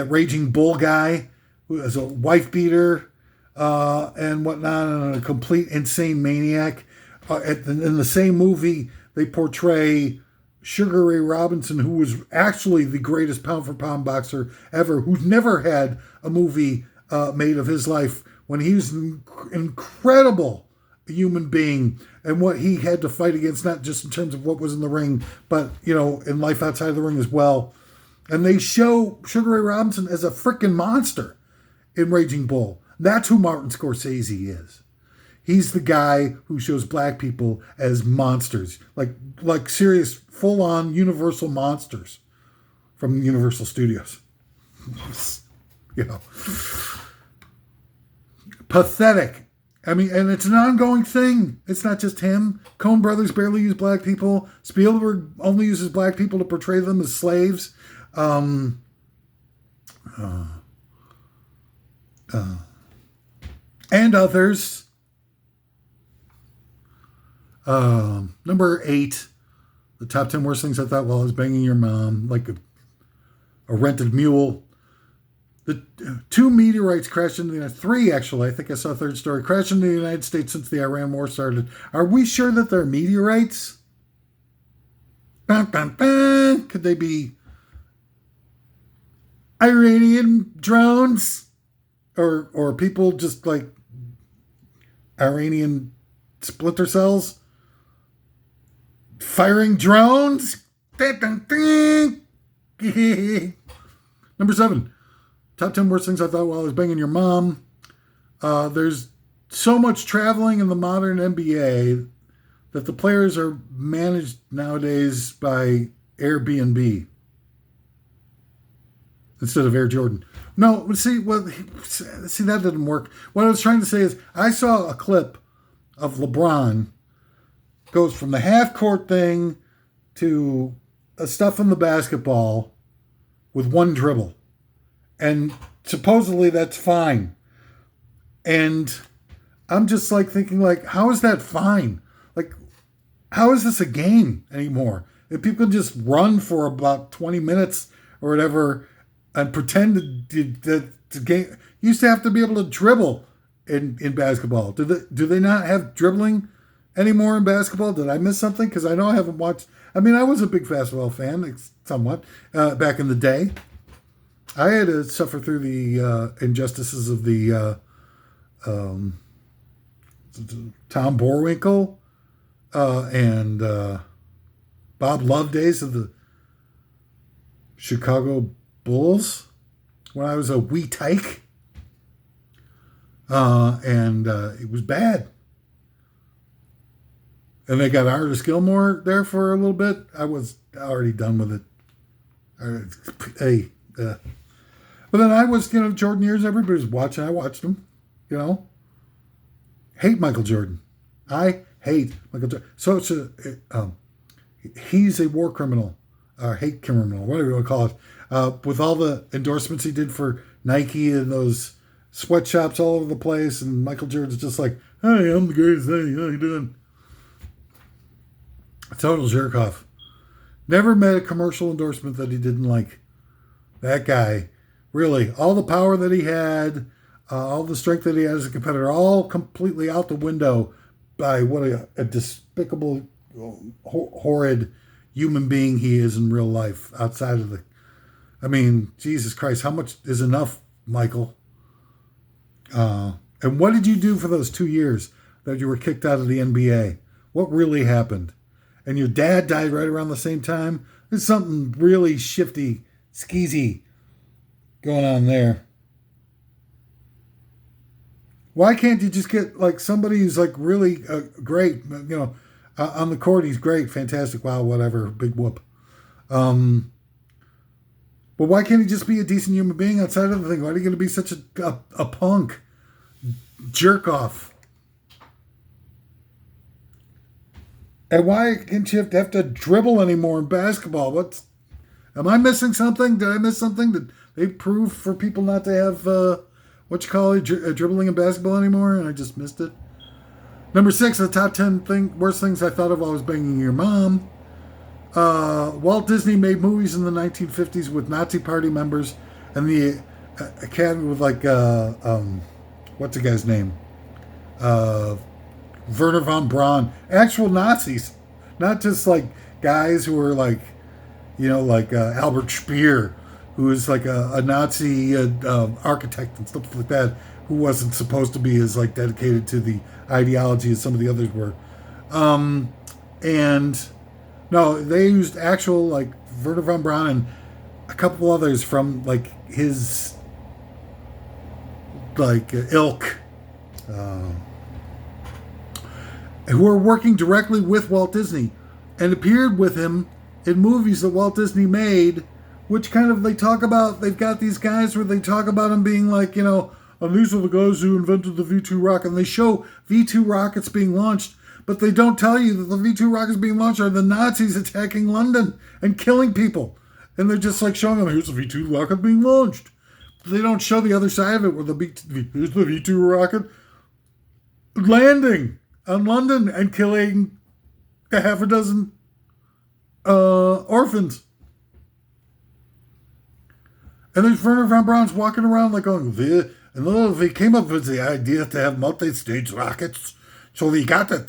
Speaker 1: Raging Bull guy who is a wife beater and whatnot, and a complete insane maniac. In the same movie, they portray Sugar Ray Robinson, who was actually the greatest pound-for-pound boxer ever, who's never had a movie made of his life, when he was an incredible human being and what he had to fight against, not just in terms of what was in the ring, but, in life outside of the ring as well. And they show Sugar Ray Robinson as a freaking monster in Raging Bull. That's who Martin Scorsese is. He's the guy who shows black people as monsters, like serious, full-on Universal monsters from Universal Studios. Pathetic. And it's an ongoing thing. It's not just him. Coen Brothers barely use black people. Spielberg only uses black people to portray them as slaves. And others. Number 8, the top 10 worst things I thought while I was banging your mom, like a rented mule. The 2 meteorites crashed into the United States. 3, actually. I think I saw a third story. Crashed into the United States since the Iran war started. Are we sure that they're meteorites? Dun, dun, dun. Could they be Iranian drones? Or people just like Iranian splinter cells firing drones? Number 7, top 10 worst things I thought while I was banging your mom. There's so much traveling in the modern NBA that the players are managed nowadays by Airbnb instead of Air Jordan. No, see, that didn't work. What I was trying to say is I saw a clip of LeBron goes from the half-court thing to stuff in the basketball with one dribble. And supposedly that's fine. And I'm just thinking how is that fine? How is this a game anymore? If people just run for about 20 minutes or whatever and pretend that the game, you used to have to be able to dribble in basketball. Do they not have dribbling anymore in basketball? Did I miss something? Because I know I haven't watched. I was a big basketball fan, somewhat, back in the day. I had to suffer through the injustices of the Tom Boerwinkle and Bob Lovedays of the Chicago Bulls when I was a wee tyke. And it was bad. And they got Artis Gilmore there for a little bit. I was already done with it. But then I was, Jordan years, everybody was watching. I watched them, Hate Michael Jordan. I hate Michael Jordan. So it's he's a war criminal, hate criminal, whatever you want to call it. With all the endorsements he did for Nike and those sweatshops all over the place, and Michael Jordan's just like, hey, I'm the greatest thing. How you doing? A total jerk off. Never met a commercial endorsement that he didn't like. That guy, really, all the power that he had, all the strength that he had as a competitor, all completely out the window by what a despicable, horrid human being he is in real life outside of Jesus Christ, how much is enough, Michael? And what did you do for those 2 years that you were kicked out of the NBA? What really happened? And your dad died right around the same time? There's something really shifty, skeezy going on there. Why can't you just get somebody who's really great, on the court he's great, fantastic, wow, whatever, big whoop. But why can't he just be a decent human being outside of the thing? Why are you going to be such a punk jerk off? And why can't you have to dribble anymore in basketball? Am I missing something? Did I miss something? Did they prove for people not to have dribbling in basketball anymore? And I just missed it. Number 6, the top 10 worst things I thought of while I was banging your mom. Walt Disney made movies in the 1950s with Nazi party members and the Academy with what's the guy's name? Werner von Braun. Actual Nazis. Not just guys who were Albert Speer, who is a Nazi architect and stuff like that, who wasn't supposed to be as dedicated to the ideology as some of the others were. And no, they used actual Werner von Braun and a couple others from his ilk, who were working directly with Walt Disney and appeared with him in movies that Walt Disney made, which they talk about. They've got these guys where they talk about him being and these are the guys who invented the V2 rocket. And they show V2 rockets being launched, but they don't tell you that the V2 rockets being launched are the Nazis attacking London and killing people. And they're just showing them, here's the V2 rocket being launched. But they don't show the other side of it where here's the V2 rocket landing on London and killing a half a dozen orphans. And there's Werner von Braun's walking around going, they came up with the idea to have multi-stage rockets. So we got the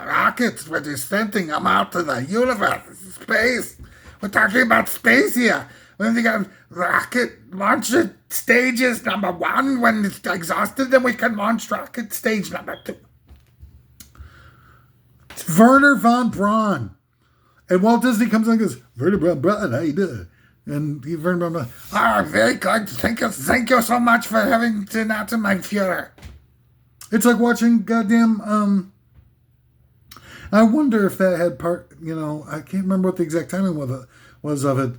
Speaker 1: rockets, where they're sending them out to the universe, space. We're talking about space here. When we got rocket launcher stages number 1, when it's exhausted, then we can launch rocket stage number 2. It's Werner von Braun. And Walt Disney comes in and goes, Werner von Braun, how you doing? And Werner von Braun, very good. Thank you so much for having to announce my Führer. It's like watching goddamn, I wonder if that had part, I can't remember what the exact timing was of it.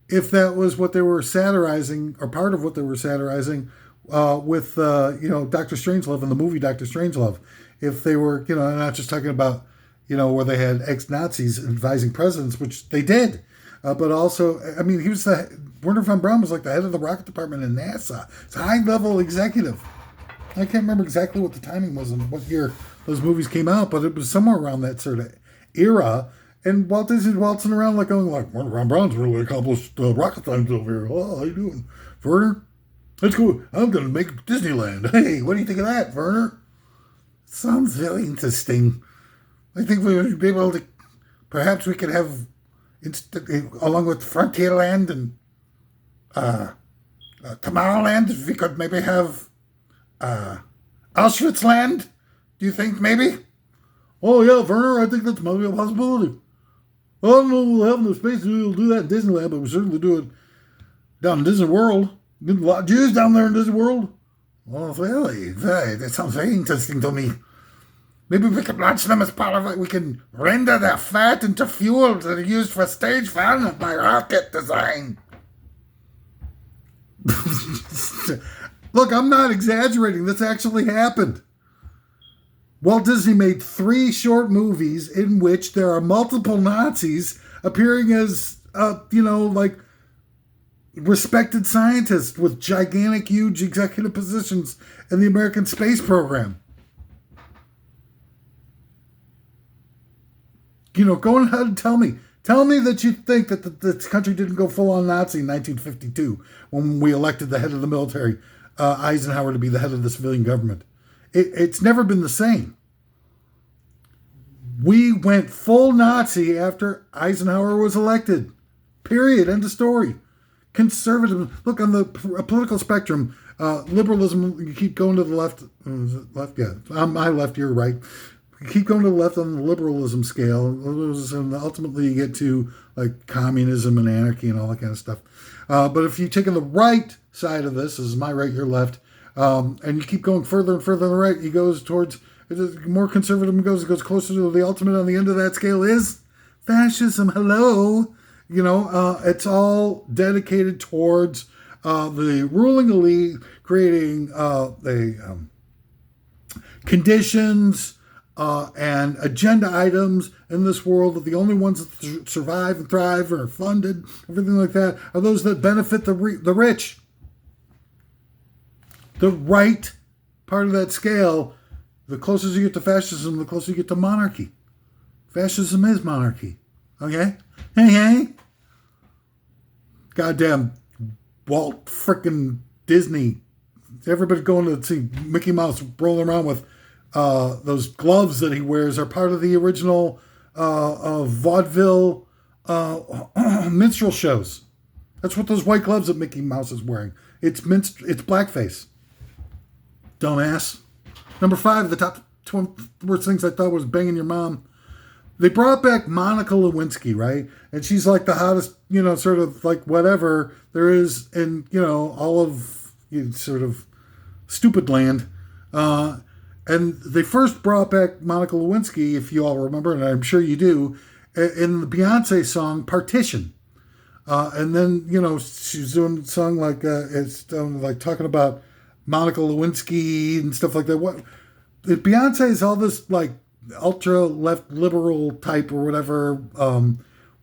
Speaker 1: If that was what they were satirizing, or part of what they were satirizing with, Dr. Strangelove and the movie Dr. Strangelove. If they were, not just talking about, where they had ex-Nazis advising presidents, which they did. But also, he was Werner von Braun was the head of the rocket department in NASA. It's a high-level executive. I can't remember exactly what the timing was and what year those movies came out, but it was somewhere around that sort of era. And Walt Disney's waltzing around going Werner von Braun's really accomplished rocket science over here. Oh, how you doing, Werner? That's cool. I'm going to make Disneyland. Hey, what do you think of that, Werner? Sounds very interesting. I think we would be able to, perhaps we could have, along with Frontierland and Tomorrowland, if we could maybe have Auschwitz land? Do you think maybe? Oh yeah, Werner, I think that's maybe a possibility. I don't know if we'll have enough space to do that in Disneyland, but we certainly do it down in Disney World. Get a lot of Jews down there in Disney World. Oh, really? That sounds very interesting to me. Maybe we can launch them as part of it. We can render their fat into fuel that are used for stage fun of my rocket design. Look, I'm not exaggerating. This actually happened. Walt Disney made 3 short movies in which there are multiple Nazis appearing as, like respected scientists with gigantic, huge executive positions in the American space program. Go ahead and tell me. Tell me that you think that this country didn't go full-on Nazi in 1952 when we elected the head of the military, Eisenhower, to be the head of the civilian government. It's never been the same. We went full Nazi after Eisenhower was elected. Period. End of story. Conservative. Look, on the political spectrum, liberalism, you keep going to the left. Left, yeah. On my left, you're right. You keep going to the left on the liberalism scale, and ultimately you get to like communism and anarchy and all that kind of stuff. But if you take on the right side of this is my right, your left, and you keep going further and further on the right, it goes towards, the more conservative it goes closer to the ultimate on the end of that scale is fascism. Hello. It's all dedicated towards the ruling elite creating the conditions and agenda items in this world that the only ones that survive and thrive and are funded, everything like that, are those that benefit the rich. The right part of that scale, the closer you get to fascism, the closer you get to monarchy. Fascism is monarchy. Okay? Hey. Goddamn Walt frickin' Disney. Everybody going to see Mickey Mouse rolling around with those gloves that he wears are part of the original vaudeville minstrel shows. That's what those white gloves that Mickey Mouse is wearing. It's blackface. Dumbass. Number 5, the top 20 worst things I thought was banging your mom. They brought back Monica Lewinsky, right? And she's like the hottest, sort of like whatever there is in, all of sort of stupid land. And they first brought back Monica Lewinsky, if you all remember, and I'm sure you do, in the Beyonce song Partition. And then, she's doing a song like, like talking about Monica Lewinsky and stuff like that. Beyonce is all this like ultra left liberal type or whatever.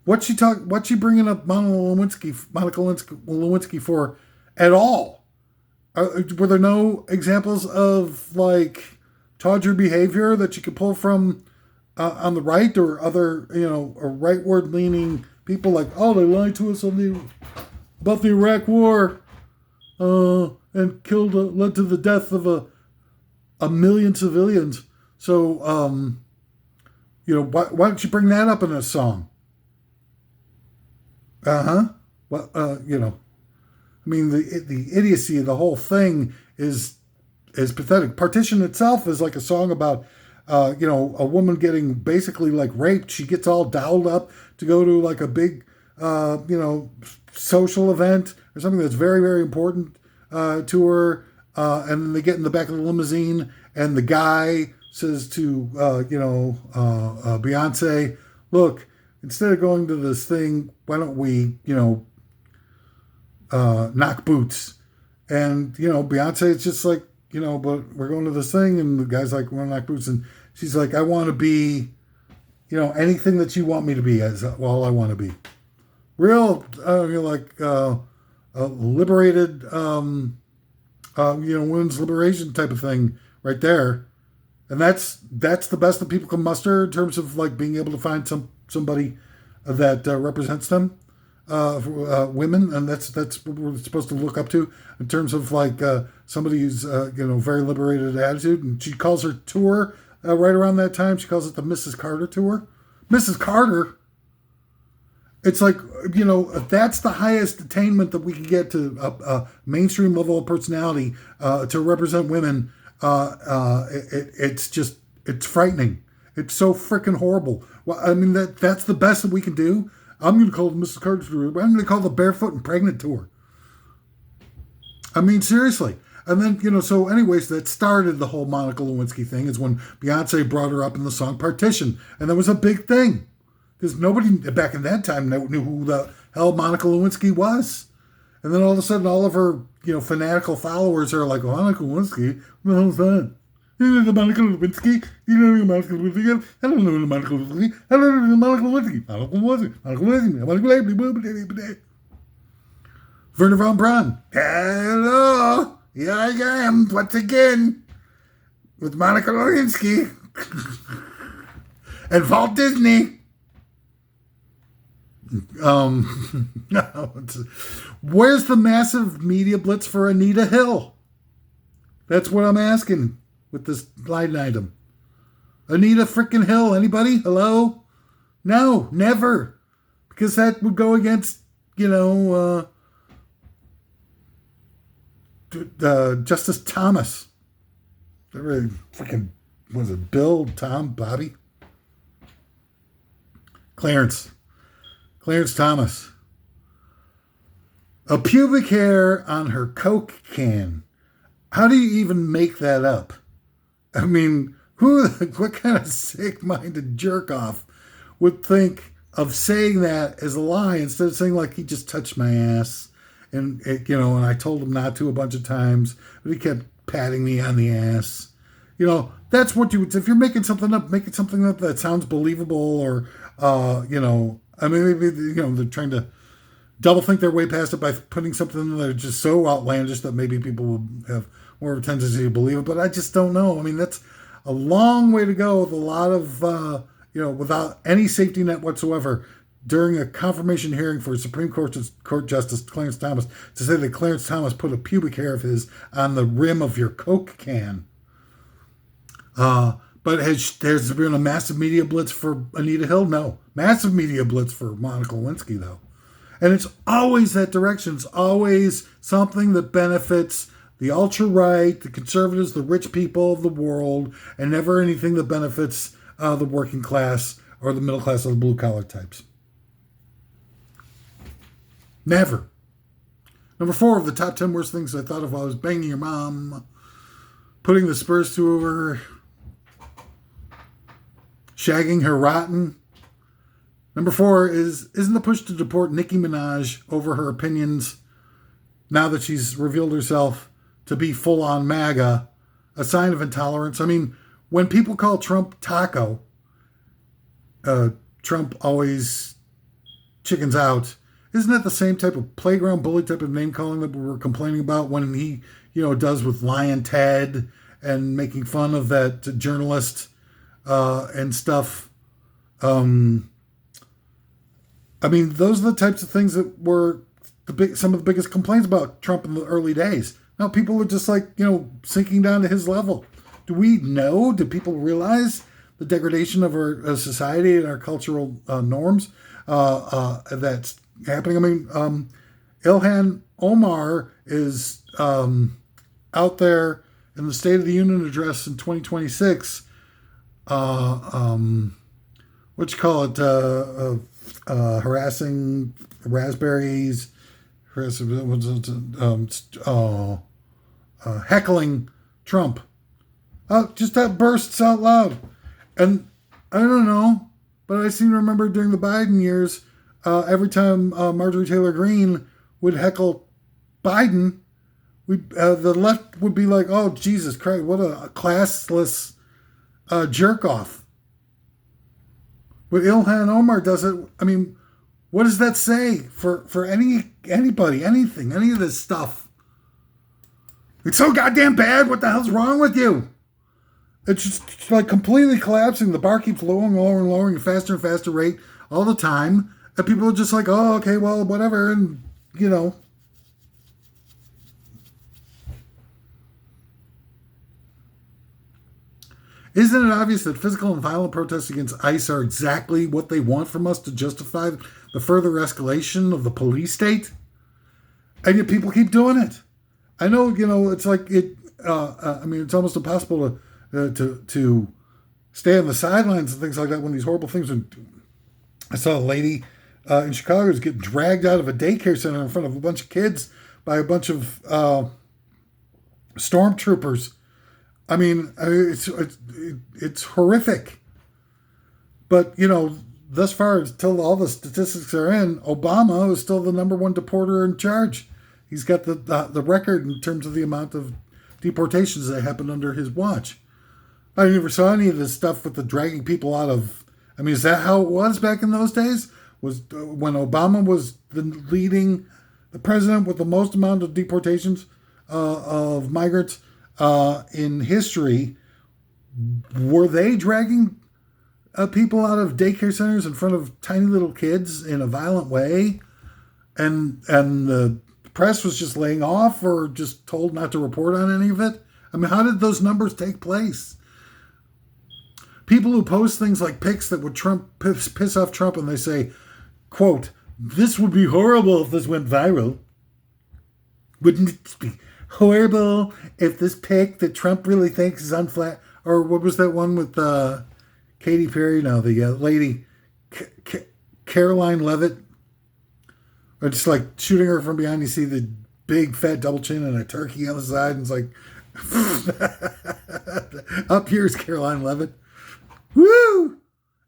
Speaker 1: What's she bringing up Monica Lewinsky for at all? Were there no examples of like tawdry behavior that you could pull from on the right or other, or rightward leaning people like, oh, they lied to us about the Iraq War and led to the death of a million civilians. So, why don't you bring that up in a song? Well, I mean, the idiocy of the whole thing is pathetic. Partition itself is like a song about, a woman getting basically like raped. She gets all dolled up to go to like a big, social event or something that's very, very important to her. And then they get in the back of the limousine and the guy says to, Beyonce, look, instead of going to this thing, why don't we, knock boots? And, Beyonce is just like, but we're going to this thing. And the guy's like, we're going to knock boots. And she's like, I want to be, anything that you want me to be as all I want to be. Real, liberated, women's liberation type of thing right there. And that's the best that people can muster in terms of like being able to find somebody that represents them, women, and that's what we're supposed to look up to in terms of like somebody who's very liberated attitude. And she calls her tour right around that time. She calls it the Mrs. Carter tour. Mrs. Carter. It's like, that's the highest attainment that we can get to a mainstream level of personality to represent women it's frightening. It's so freaking horrible. Well, I mean, that's the best that we can do. I'm going to call Mrs. Carter tour. I'm going to call the Barefoot and Pregnant tour. I mean, seriously. And then, so anyways, that started the whole Monica Lewinsky thing is when Beyonce brought her up in the song Partition. And that was a big thing. Because nobody back in that time knew who the hell Monica Lewinsky was. And then all of a sudden, all of her, fanatical followers are like, Monica Lewinsky? What the hell is that? You know the Monica Lewinsky? You know the Monica Lewinsky? I don't know the Monica Lewinsky. I don't know the Monica Lewinsky. Monica Lewinsky. Monica Lewinsky. Monica Lewinsky. Werner von Braun. Hello. Here I am once again with Monica Lewinsky and Walt Disney. Where's the massive media blitz for Anita Hill? That's what I'm asking with this line item. Anita frickin' Hill, anybody? Hello? No, never. Because that would go against, Justice Thomas. Really freaking, was it Bill, Tom, Bobby? Clarence Thomas. A pubic hair on her Coke can. How do you even make that up? I mean, what kind of sick-minded jerk-off would think of saying that as a lie instead of saying, like, he just touched my ass and I told him not to a bunch of times, but he kept patting me on the ass. That's what you would, if you're making something up, make it something up that sounds believable or, I mean, maybe, they're trying to double think their way past it by putting something that's just so outlandish that maybe people will have more of a tendency to believe it. But I just don't know. I mean, that's a long way to go with a lot of, without any safety net whatsoever during a confirmation hearing for Supreme Court Justice Clarence Thomas to say that Clarence Thomas put a pubic hair of his on the rim of your Coke can. But has there been a massive media blitz for Anita Hill? No. Massive media blitz for Monica Lewinsky, though. And it's always that direction. It's always something that benefits the ultra-right, the conservatives, the rich people of the world, and never anything that benefits the working class or the middle class or the blue-collar types. Never. Number 4 of the top 10 worst things I thought of while I was banging your mom, putting the Spurs to her, shagging her rotten. Number 4 isn't the push to deport Nicki Minaj over her opinions now that she's revealed herself to be full-on MAGA a sign of intolerance? I mean, when people call Trump taco, Trump always chickens out. Isn't that the same type of playground bully type of name calling that we were complaining about when he, does with Lion Ted and making fun of that journalist and stuff? I mean, those are the types of things that were some of the biggest complaints about Trump in the early days. Now people are just like, sinking down to his level. Do we know? Do people realize the degradation of our society and our cultural norms that's happening? I mean, Ilhan Omar is out there in the State of the Union address in 2026. What you call it? Harassing raspberries, heckling Trump. Just that bursts out loud. And I don't know, but I seem to remember during the Biden years, every time Marjorie Taylor Greene would heckle Biden, the left would be like, oh, Jesus Christ, what a classless jerk off. But Ilhan Omar does it. I mean, what does that say for anybody, anything, any of this stuff? It's so goddamn bad. What the hell's wrong with you? It's just like completely collapsing. The bar keeps lowering, lowering, faster and faster rate all the time. And people are just like, oh, okay, well, whatever. And, Isn't it obvious that physical and violent protests against ICE are exactly what they want from us to justify the further escalation of the police state? And yet people keep doing it. I know, it's like it. I mean, it's almost impossible to stay on the sidelines and things like that when these horrible things are. I saw a lady in Chicago who's getting dragged out of a daycare center in front of a bunch of kids by a bunch of stormtroopers. I mean, it's horrific. But, thus far, until all the statistics are in, Obama is still the number one deporter in charge. He's got the record in terms of the amount of deportations that happened under his watch. I never saw any of this stuff with the dragging people out of... I mean, is that how it was back in those days? Was when Obama was the president with the most amount of deportations of migrants in history, were they dragging people out of daycare centers in front of tiny little kids in a violent way, and the press was just laying off or just told not to report on any of it? I mean, how did those numbers take place? People who post things like pics that would piss off Trump, and they say, quote, "This would be horrible if this went viral. Wouldn't it be horrible if this pic that Trump really thinks is unflat?" Or what was that one with Katy Perry? No, the lady, Caroline Levitt. Or just like shooting her from behind, you see the big fat double chin and a turkey on the side, and it's like, up here's Caroline Levitt. Woo!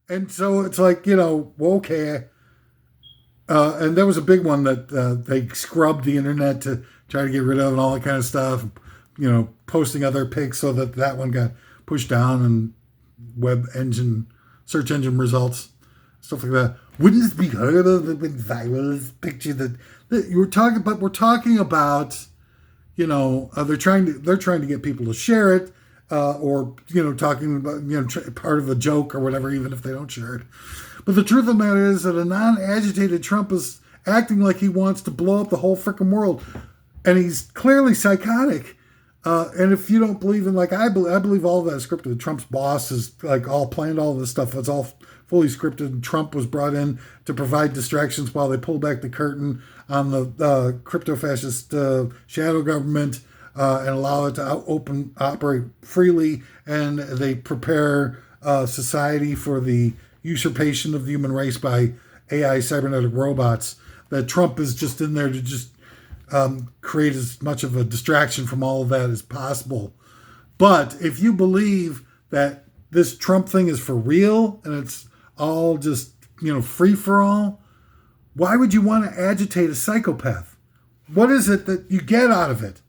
Speaker 1: And so it's like, okay. And there was a big one that they scrubbed the internet to try to get rid of and all that kind of stuff. Posting other pics so that one got pushed down and search engine results, stuff like that. Wouldn't it be horrible if it went viral? This picture that you were talking about. We're talking about, they're trying to get people to share it, or talking about part of a joke or whatever, even if they don't share it. But the truth of the matter is that a non-agitated Trump is acting like he wants to blow up the whole freaking world, and he's clearly psychotic. And if you don't believe in, I believe all of that is scripted. Trump's boss is all planned all this stuff. It's all fully scripted. Trump was brought in to provide distractions while they pull back the curtain on the crypto-fascist shadow government and allow it to operate freely. And they prepare society for the usurpation of the human race by AI cybernetic robots. That Trump is just in there to just create as much of a distraction from all of that as possible. But if you believe that this Trump thing is for real and it's all just, free for all, why would you want to agitate a psychopath? What is it that you get out of it?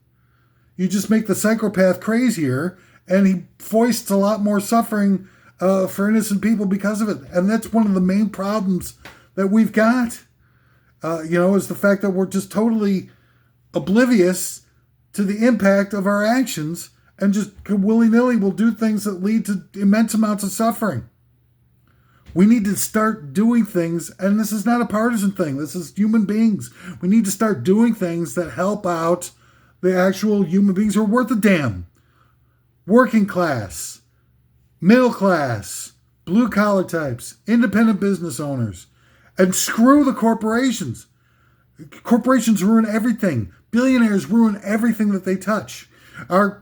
Speaker 1: You just make the psychopath crazier, and he foists a lot more suffering for innocent people because of it. And that's one of the main problems that we've got, is the fact that we're just totally oblivious to the impact of our actions and just willy-nilly will do things that lead to immense amounts of suffering. We need to start doing things, and this is not a partisan thing. This is human beings. We need to start doing things that help out the actual human beings who are worth a damn. Working class, middle class, blue-collar types, independent business owners, and screw the corporations. Corporations ruin everything. Billionaires ruin everything that they touch. Our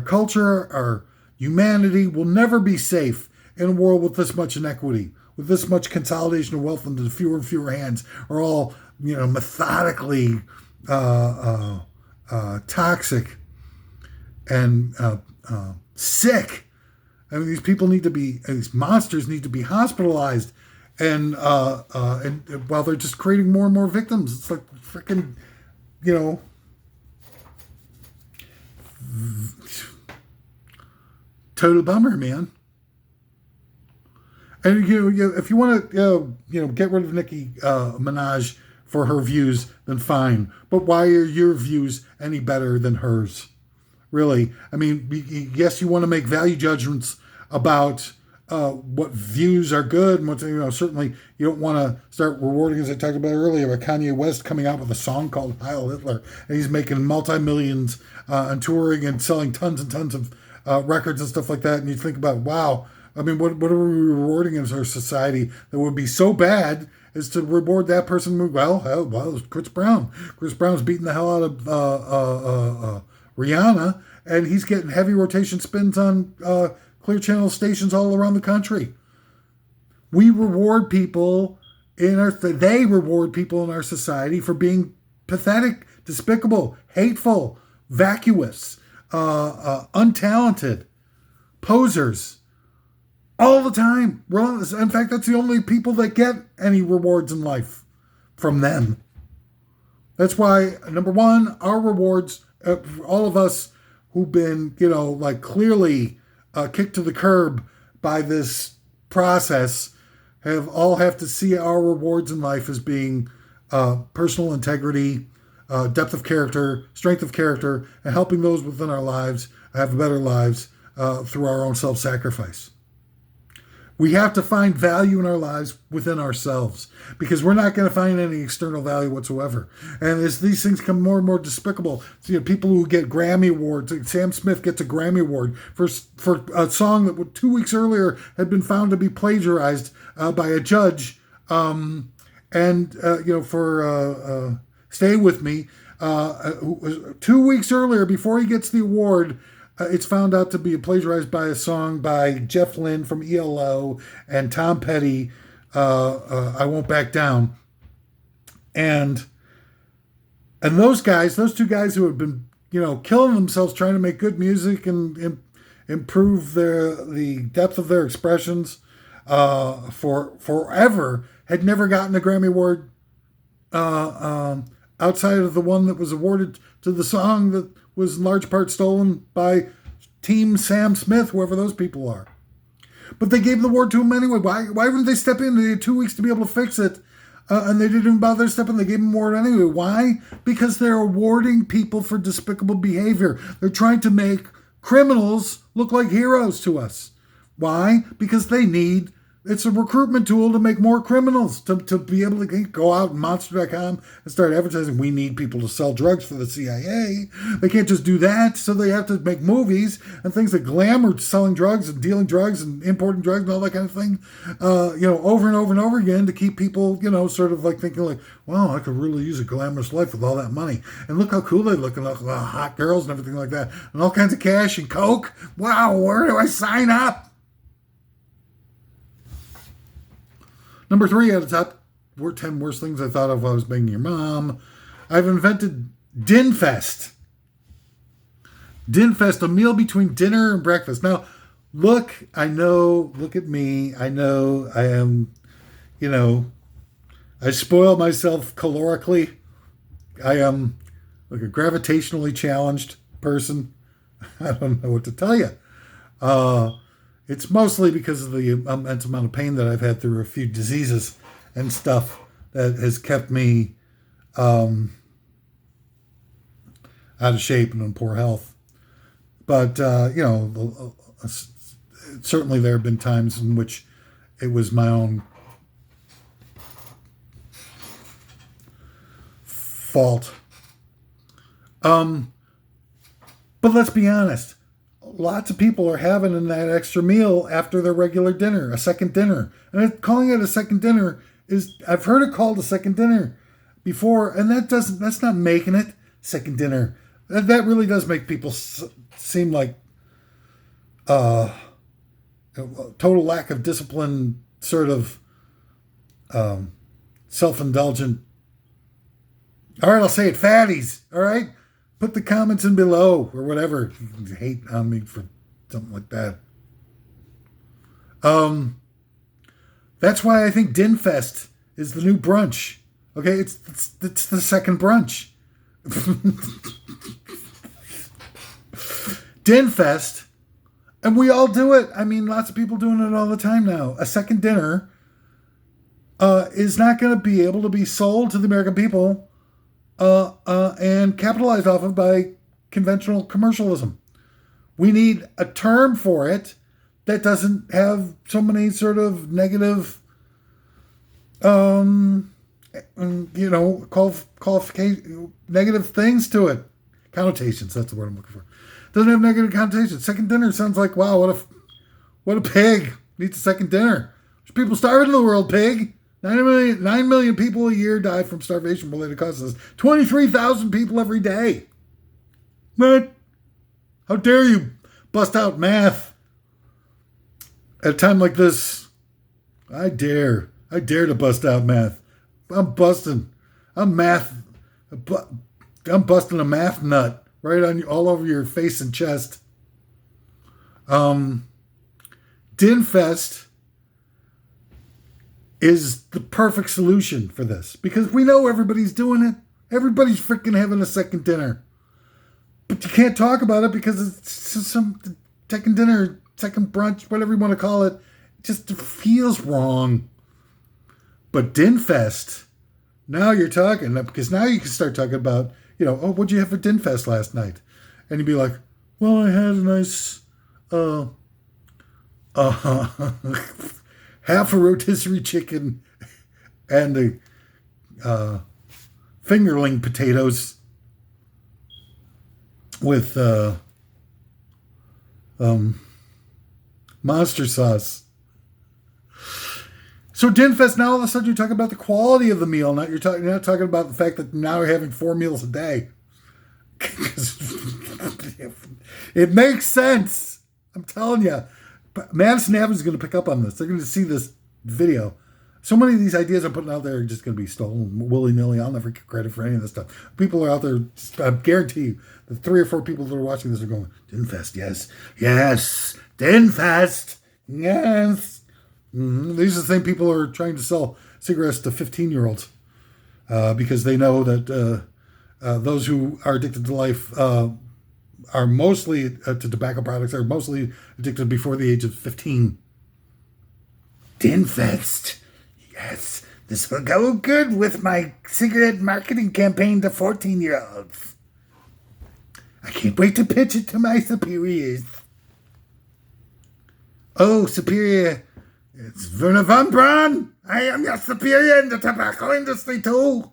Speaker 1: culture, our humanity will never be safe in a world with this much inequity, with this much consolidation of wealth into fewer and fewer hands, are all methodically toxic and sick. I mean, these monsters need to be hospitalized, and while they're just creating more and more victims, it's like freaking, total bummer, man. And if you want to, get rid of Nicki Minaj for her views, then fine. But why are your views any better than hers? Really? I mean, yes, you want to make value judgments about what views are good, and what certainly you don't want to start rewarding, as I talked about earlier, Kanye West coming out with a song called Heil Hitler, and he's making multi-millions and touring and selling tons and tons of records and stuff like that. And you think about, wow. I mean, what are we rewarding as our society that would be so bad as to reward that person? Well, it's Chris Brown. Chris Brown's beating the hell out of Rihanna, and he's getting heavy rotation spins on Clear Channel stations all around the country. We reward people they reward people in our society for being pathetic, despicable, hateful, vacuous, untalented, posers, all the time. In fact, that's the only people that get any rewards in life from them. That's why, number one, our rewards, all of us who've been, clearly kicked to the curb by this process, have to see our rewards in life as being personal integrity, depth of character, strength of character, and helping those within our lives have better lives through our own self-sacrifice. We have to find value in our lives within ourselves, because we're not going to find any external value whatsoever. And as these things become more and more despicable, people who get Grammy Awards, like Sam Smith gets a Grammy Award for a song that 2 weeks earlier had been found to be plagiarized by a judge, for Stay With Me, 2 weeks earlier, before he gets the award, it's found out to be plagiarized by a song by Jeff Lynne from ELO and Tom Petty, I Won't Back Down. And those two guys who have been, killing themselves trying to make good music and improve the depth of their expressions for forever, had never gotten a Grammy Award outside of the one that was awarded to the song that was in large part stolen by Team Sam Smith, whoever those people are. But they gave the award to him anyway. Why wouldn't they step in? They had 2 weeks to be able to fix it, and they didn't even bother to step in. They gave him an award anyway. Why? Because they're awarding people for despicable behavior. They're trying to make criminals look like heroes to us. Why? Because it's a recruitment tool to make more criminals, to be able to go out on Monster.com and start advertising. We need people to sell drugs for the CIA. They can't just do that, so they have to make movies and things that glamour selling drugs and dealing drugs and importing drugs and all that kind of thing, over and over and over again, to keep people, sort of like thinking like, wow, I could really use a glamorous life with all that money. And look how cool they look, and look, hot girls and everything like that, and all kinds of cash and coke. Wow, where do I sign up? Number 3 at the top, 10 worst things I thought of while I was banging your mom. I've invented Dinfest. Dinfest, a meal between dinner and breakfast. Now, look at me. I know I am, I spoil myself calorically. I am like a gravitationally challenged person. I don't know what to tell you. It's mostly because of the immense amount of pain that I've had through a few diseases and stuff that has kept me out of shape and in poor health. But, certainly there have been times in which it was my own fault. But let's be honest. Lots of people are having that extra meal after their regular dinner, a second dinner. And calling it a second dinner I've heard it called a second dinner before, and that's not making it second dinner. That really does make people seem like a total lack of discipline, sort of self-indulgent. All right, I'll say it, fatties. All right? Put the comments in below or whatever. You can hate on me for something like that. That's why I think Dinfest is the new brunch. Okay, it's the second brunch. Dinfest, and we all do it. I mean, lots of people doing it all the time now. A second dinner is not going to be able to be sold to the American people and capitalized off of by conventional commercialism. We need a term for it that doesn't have so many sort of negative, qualification, negative things to it. Connotations, that's the word I'm looking for. Doesn't have negative connotations. Second dinner sounds like, wow, what a pig needs a second dinner. There's people starving in the world, pig. 9 million people a year die from starvation-related causes. 23,000 people every day. But How dare you bust out math at a time like this? I dare to bust out math. I'm busting a math nut right on you, all over your face and chest. Dinfest is the perfect solution for this because we know everybody's doing it. Everybody's freaking having a second dinner. But you can't talk about it because it's some second dinner, second brunch, whatever you want to call it. It just feels wrong. But Dinfest, now you're talking, because now you can start talking about, oh, what'd you have for Dinfest last night? And you'd be like, well, I had a nice half a rotisserie chicken and a fingerling potatoes with monster sauce. So Dinfest, now all of a sudden you're talking about the quality of the meal. You're not talking about the fact that now you're having 4 meals a day. It makes sense. I'm telling you. Madison Avenue is going to pick up on this. They're going to see this video. So many of these ideas I'm putting out there are just going to be stolen willy-nilly. I'll never get credit for any of this stuff. People are out there, I guarantee you, the 3 or 4 people that are watching this are going, Dinfest, yes, Dinfest, yes. Mm-hmm. These are the same people who are trying to sell cigarettes to 15-year-olds because they know that those who are addicted to life are mostly to tobacco products, are mostly addicted before the age of 15. Dinfest. Yes, this will go good with my cigarette marketing campaign to 14-year-olds. I can't wait to pitch it to my superiors. Oh, superior, it's Werner von Braun. I am your superior in the tobacco industry too.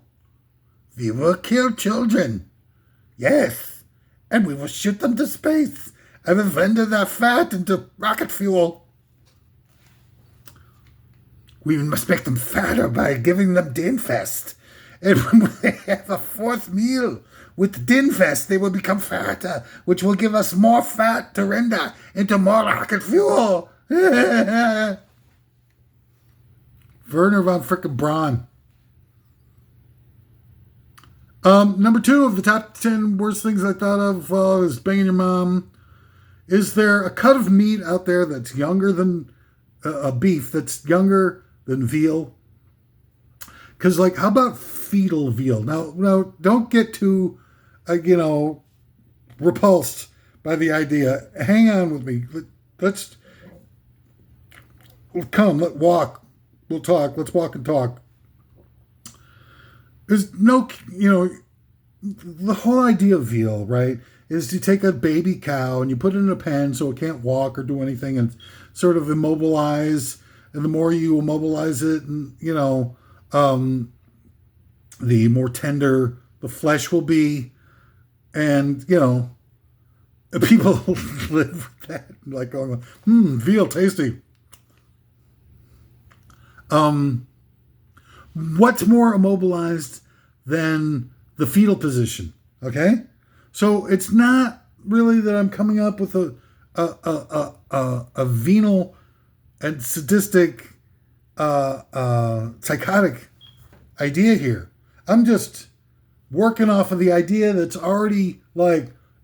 Speaker 1: We will kill children. Yes, and we will shoot them to space. I will render their fat into rocket fuel. We must make them fatter by giving them Dinfest. And when they have a 4th meal with Dinfest, they will become fatter, which will give us more fat to render into more rocket fuel. Werner von frickin' Braun. Number 2 of the top 10 worst things I thought of is banging your mom. Is there a cut of meat out there that's younger than a beef, that's younger than veal? Because, how about fetal veal? Now, don't get too, repulsed by the idea. Hang on with me. Let's walk. We'll talk. Let's walk and talk. There's no, the whole idea of veal, right, is to take a baby cow and you put it in a pen so it can't walk or do anything and sort of immobilize. And the more you immobilize it, and, the more tender the flesh will be. And, people live with that, going, veal, tasty. What's more immobilized than the fetal position? Okay, so it's not really that I'm coming up with a venal and sadistic, psychotic idea here. I'm just working off of the idea that's already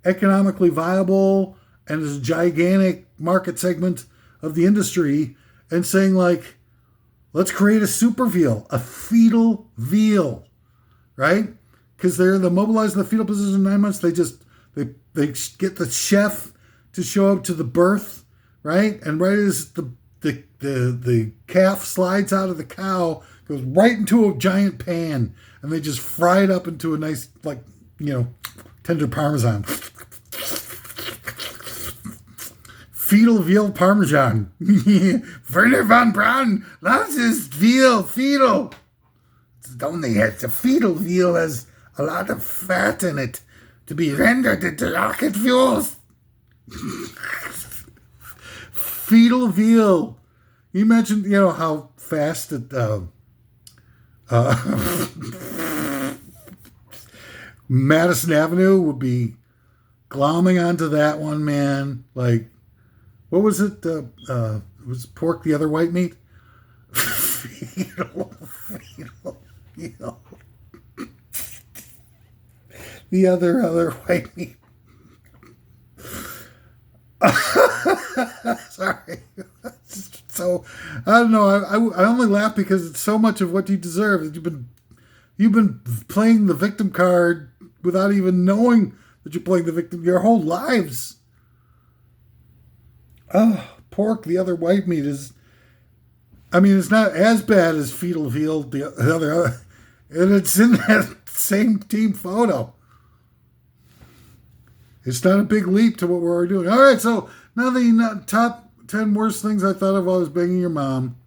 Speaker 1: economically viable and is a gigantic market segment of the industry, and saying let's create a super veal, a fetal veal, right? Because they're mobilized in the fetal position in 9 months. They get the chef to show up to the birth, right? And right as the calf slides out of the cow, goes right into a giant pan, and they just fry it up into a nice, tender Parmesan. Fetal veal Parmesan. Werner von Braun loves his veal fetal. The fetal veal has a lot of fat in it to be rendered into rocket fuels. Fetal veal. You imagine, how fast it, Madison Avenue would be glomming onto that one, man. Like, what was it? Was pork the other white meat? Fetal. The other white meat. Sorry. So I don't know. I only laugh because it's so much of what you deserve. You've been playing the victim card without even knowing that you're playing the victim your whole lives. Oh, pork, the other white meat is. I mean, it's not as bad as fetal field, the other, and it's in that same team photo. It's not a big leap to what we're already doing. All right, so now the top 10 worst things I thought of while I was banging your mom.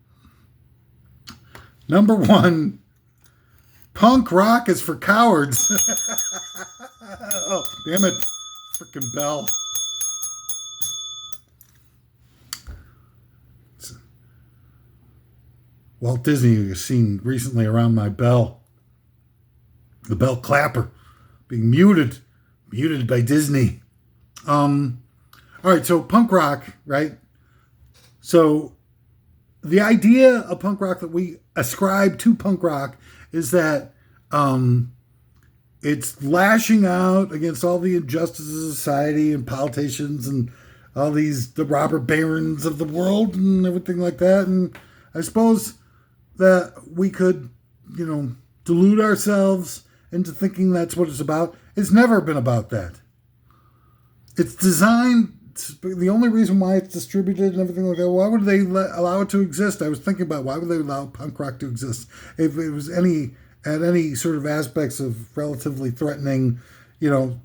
Speaker 1: Number 1, punk rock is for cowards. Oh, damn it. Freaking bell. Walt Disney was seen recently around my bell. The bell clapper being muted by Disney. All right, so punk rock, right? So the idea of punk rock that we ascribe to punk rock is that it's lashing out against all the injustices of society and politicians and all the robber barons of the world and everything like that. And I suppose that we could, delude ourselves into thinking that's what it's about. It's never been about that. It's designed, the only reason why it's distributed and everything like that, why would they allow it to exist? I was thinking about why would they allow punk rock to exist? If it was any sort of aspects of relatively threatening,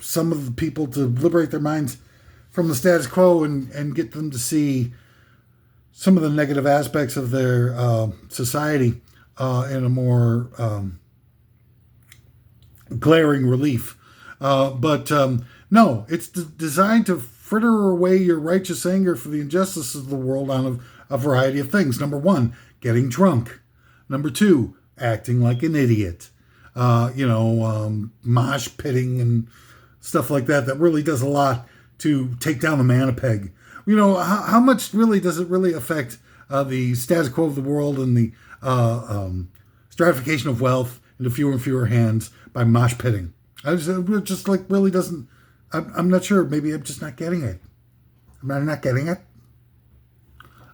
Speaker 1: some of the people to liberate their minds from the status quo and get them to see some of the negative aspects of their society in a more glaring relief. But no, it's designed to fritter away your righteous anger for the injustices of the world on a variety of things. Number 1, getting drunk. Number 2, acting like an idiot. Mosh pitting and stuff like that really does a lot to take down the man a peg. How much really does it really affect the status quo of the world and the stratification of wealth into fewer and fewer hands by mosh pitting? It just really doesn't. I'm not sure. Maybe I'm just not getting it. Am I not getting it?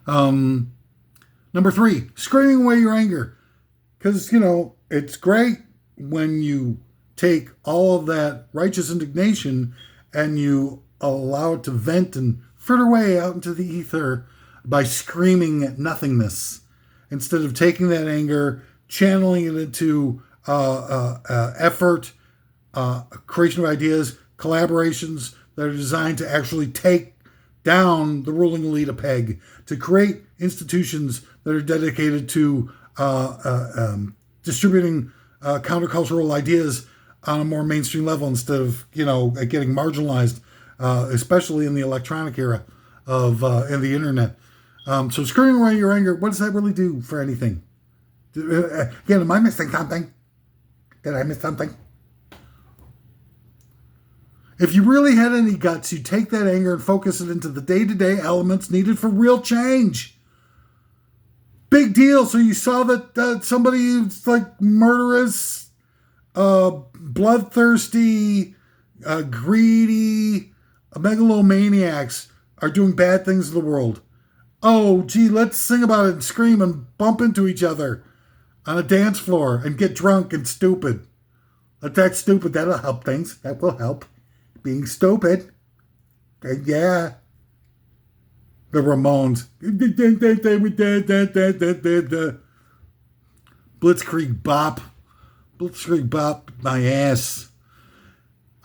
Speaker 1: Number 3, screaming away your anger. Because, it's great when you take all of that righteous indignation and you allow it to vent and fritter away out into the ether by screaming at nothingness. Instead of taking that anger, channeling it into effort, creation of ideas, collaborations that are designed to actually take down the ruling elite a peg, to create institutions that are dedicated to distributing countercultural ideas on a more mainstream level instead of, getting marginalized, especially in the electronic era of in the internet. So screaming away your anger, what does that really do for anything? Again, am I missing something? Did I miss something? If you really had any guts, you'd take that anger and focus it into the day-to-day elements needed for real change. Big deal. So you saw that somebody who's like murderous, bloodthirsty, greedy, megalomaniacs are doing bad things in the world. Oh, gee, let's sing about it and scream and bump into each other on a dance floor and get drunk and stupid. That's stupid. That'll help things. That will help. Being stupid. Yeah. The Ramones. Blitzkrieg bop. Blitzkrieg bop my ass.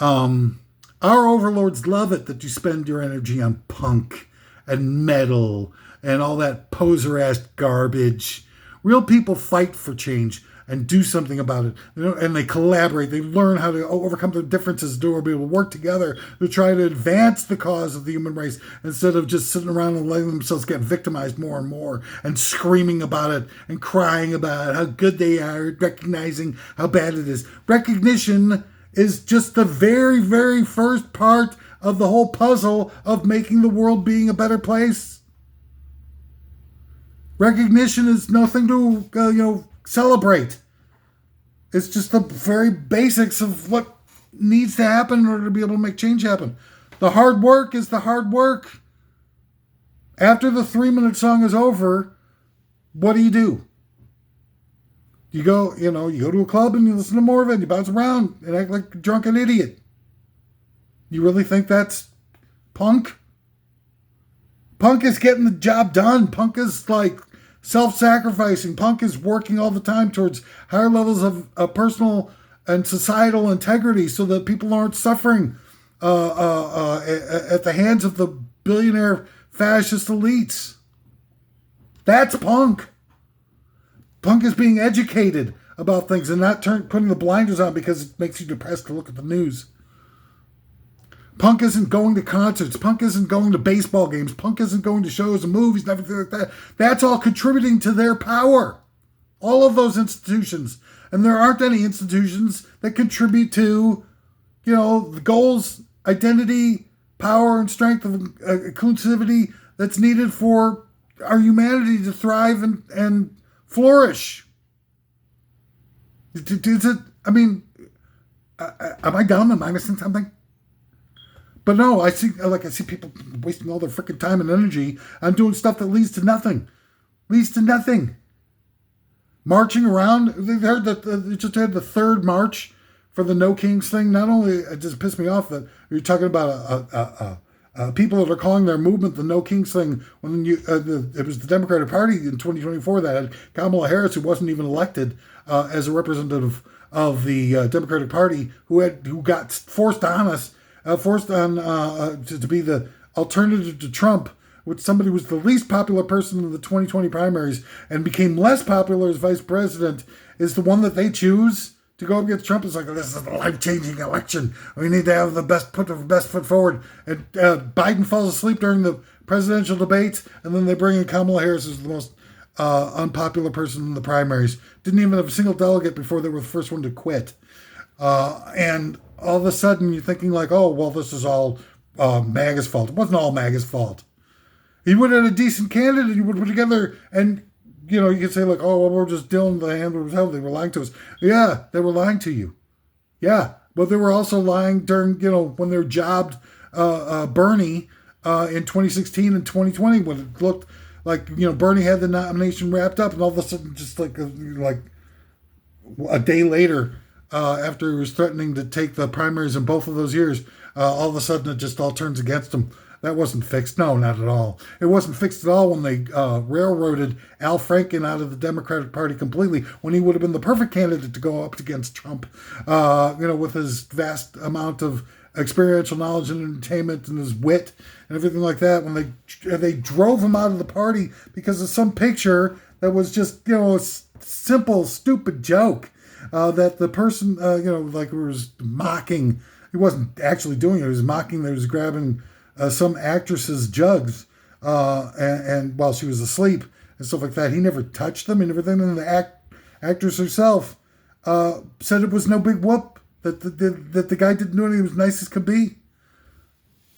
Speaker 1: Our overlords love it that you spend your energy on punk and metal and all that poser-ass garbage. Real people fight for change and do something about it. And they collaborate. They learn how to overcome their differences to be able to work together to try to advance the cause of the human race instead of just sitting around and letting themselves get victimized more and more and screaming about it and crying about it, how good they are, recognizing how bad it is. Recognition is just the very, very first part of the whole puzzle of making the world being a better place. Recognition is nothing to celebrate. It's just the very basics of what needs to happen in order to be able to make change happen. The hard work is the hard work. After the 3-minute song is over, what do? You go to a club and you listen to more of it, and you bounce around and act like a drunken idiot. You really think that's punk? Punk is getting the job done. Punk is like self-sacrificing. Punk is working all the time towards higher levels of personal and societal integrity so that people aren't suffering at the hands of the billionaire fascist elites. That's punk. Punk is being educated about things and not putting the blinders on because it makes you depressed to look at the news. Punk isn't going to concerts. Punk isn't going to baseball games. Punk isn't going to shows and movies and everything like that. That's all contributing to their power. All of those institutions. And there aren't any institutions that contribute to, the goals, identity, power, and strength of inclusivity that's needed for our humanity to thrive and flourish. Am I dumb? Am I missing something? But no, I see people wasting all their freaking time and energy on doing stuff that leads to nothing. Marching around. They heard that they just had the third march for the No Kings thing. Not only it just pissed me off that you're talking about people that are calling their movement the No Kings thing when it was the Democratic Party in 2024 that had Kamala Harris, who wasn't even elected as a representative of the Democratic Party, who got forced on to be the alternative to Trump, which somebody who was the least popular person in the 2020 primaries and became less popular as vice president, is the one that they choose to go up against Trump. It's like, this is a life-changing election. We need to have the best foot forward. And Biden falls asleep during the presidential debates, and then they bring in Kamala Harris as the most unpopular person in the primaries. Didn't even have a single delegate before they were the first one to quit. And all of a sudden you're thinking like, oh, well, this is all MAGA's fault. It wasn't all MAGA's fault. He would have had a decent candidate. You would put together, and you could say like, oh, well, we're just dealing the hand of hell. They were lying to us. Yeah, they were lying to you. Yeah, but they were also lying during, when they were jobbed Bernie in 2016 and 2020 when it looked like, Bernie had the nomination wrapped up, and all of a sudden, just like a day later, after he was threatening to take the primaries in both of those years, all of a sudden it just all turns against him. That wasn't fixed. No, not at all. It wasn't fixed at all when they railroaded Al Franken out of the Democratic Party completely, when he would have been the perfect candidate to go up against Trump, with his vast amount of experiential knowledge and entertainment and his wit and everything like that. When they drove him out of the party because of some picture that was just, a simple, stupid joke that the person, was mocking. He wasn't actually doing it. He was mocking. He was grabbing some actress's jugs and while she was asleep and stuff like that. He never touched them and everything. And the actress herself said it was no big whoop, that the guy didn't do anything. He was nice as could be.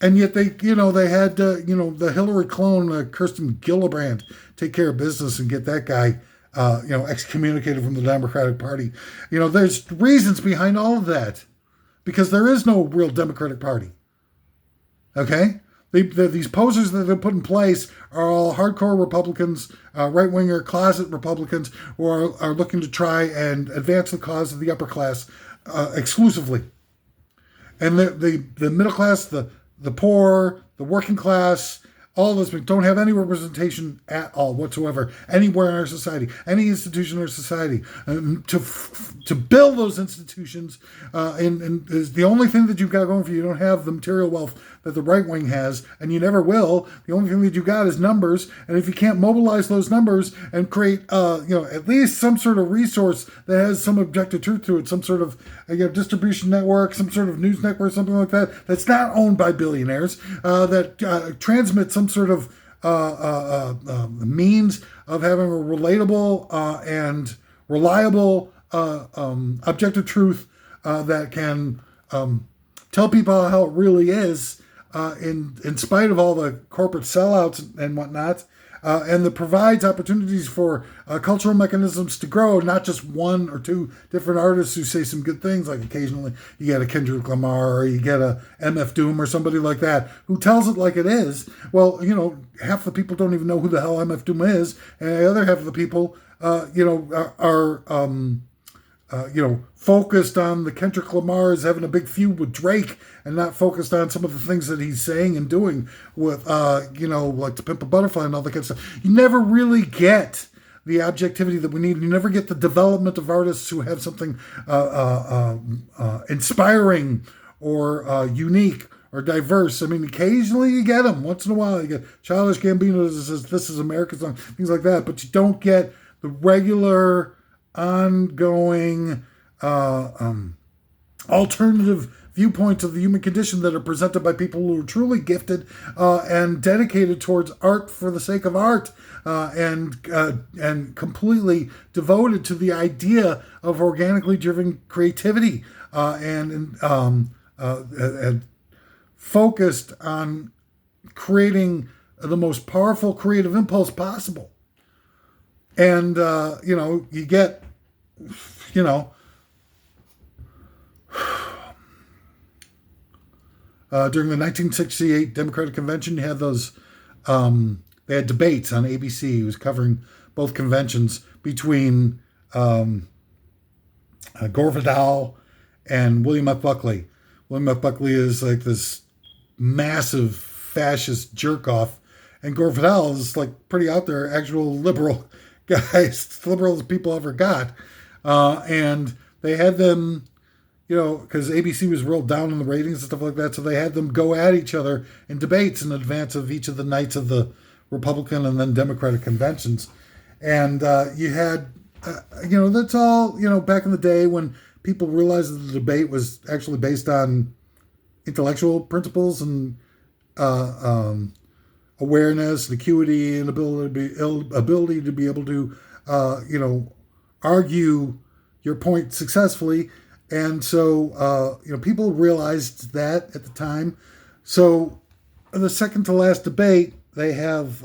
Speaker 1: And yet they had the Hillary clone, Kirsten Gillibrand, take care of business and get that guy excommunicated from the Democratic Party. There's reasons behind all of that, because there is no real Democratic Party. Okay? These posers that they've put in place are all hardcore Republicans, right-winger closet Republicans, who are looking to try and advance the cause of the upper class exclusively. And the middle class, the poor, the working class, all of those don't have any representation at all whatsoever anywhere in our society, any institution in our society. To build those institutions and is the only thing that you've got going for you. You don't have the material wealth that the right wing has, and you never will. The only thing that you got is numbers, and if you can't mobilize those numbers and create at least some sort of resource that has some objective truth to it, some sort of distribution network, some sort of news network, something like that, that's not owned by billionaires, that transmits some sort of means of having a relatable and reliable objective truth that can tell people how it really is, in spite of all the corporate sellouts and whatnot, and that provides opportunities for cultural mechanisms to grow, not just one or two different artists who say some good things. Like occasionally you get a Kendrick Lamar or you get a MF Doom or somebody like that who tells it like it is. Well, half the people don't even know who the hell MF Doom is, and the other half of the people, are focused on the Kendrick Lamar as having a big feud with Drake and not focused on some of the things that he's saying and doing with, like To Pimp a Butterfly and all that kind of stuff. You never really get the objectivity that we need. You never get the development of artists who have something inspiring or unique or diverse. I mean, occasionally you get them. Once in a while you get Childish Gambino that says, "This is America's song," things like that. But you don't get the regular ongoing alternative viewpoints of the human condition that are presented by people who are truly gifted and dedicated towards art for the sake of art, and completely devoted to the idea of organically driven creativity, and focused on creating the most powerful creative impulse possible. And you get during the 1968 Democratic Convention, you had those, they had debates on ABC. It was covering both conventions between Gore Vidal and William F. Buckley. William F. Buckley is like this massive fascist jerk-off, and Gore Vidal is like pretty out there, actual liberal guys, liberal as people ever got. And they had them, because ABC was real down on the ratings and stuff like that, so they had them go at each other in debates in advance of each of the nights of the Republican and then Democratic conventions. And you had, that's all, back in the day when people realized that the debate was actually based on intellectual principles and awareness, acuity, and ability to be able to, argue your point successfully. And so, people realized that at the time. So in the second to last debate, they have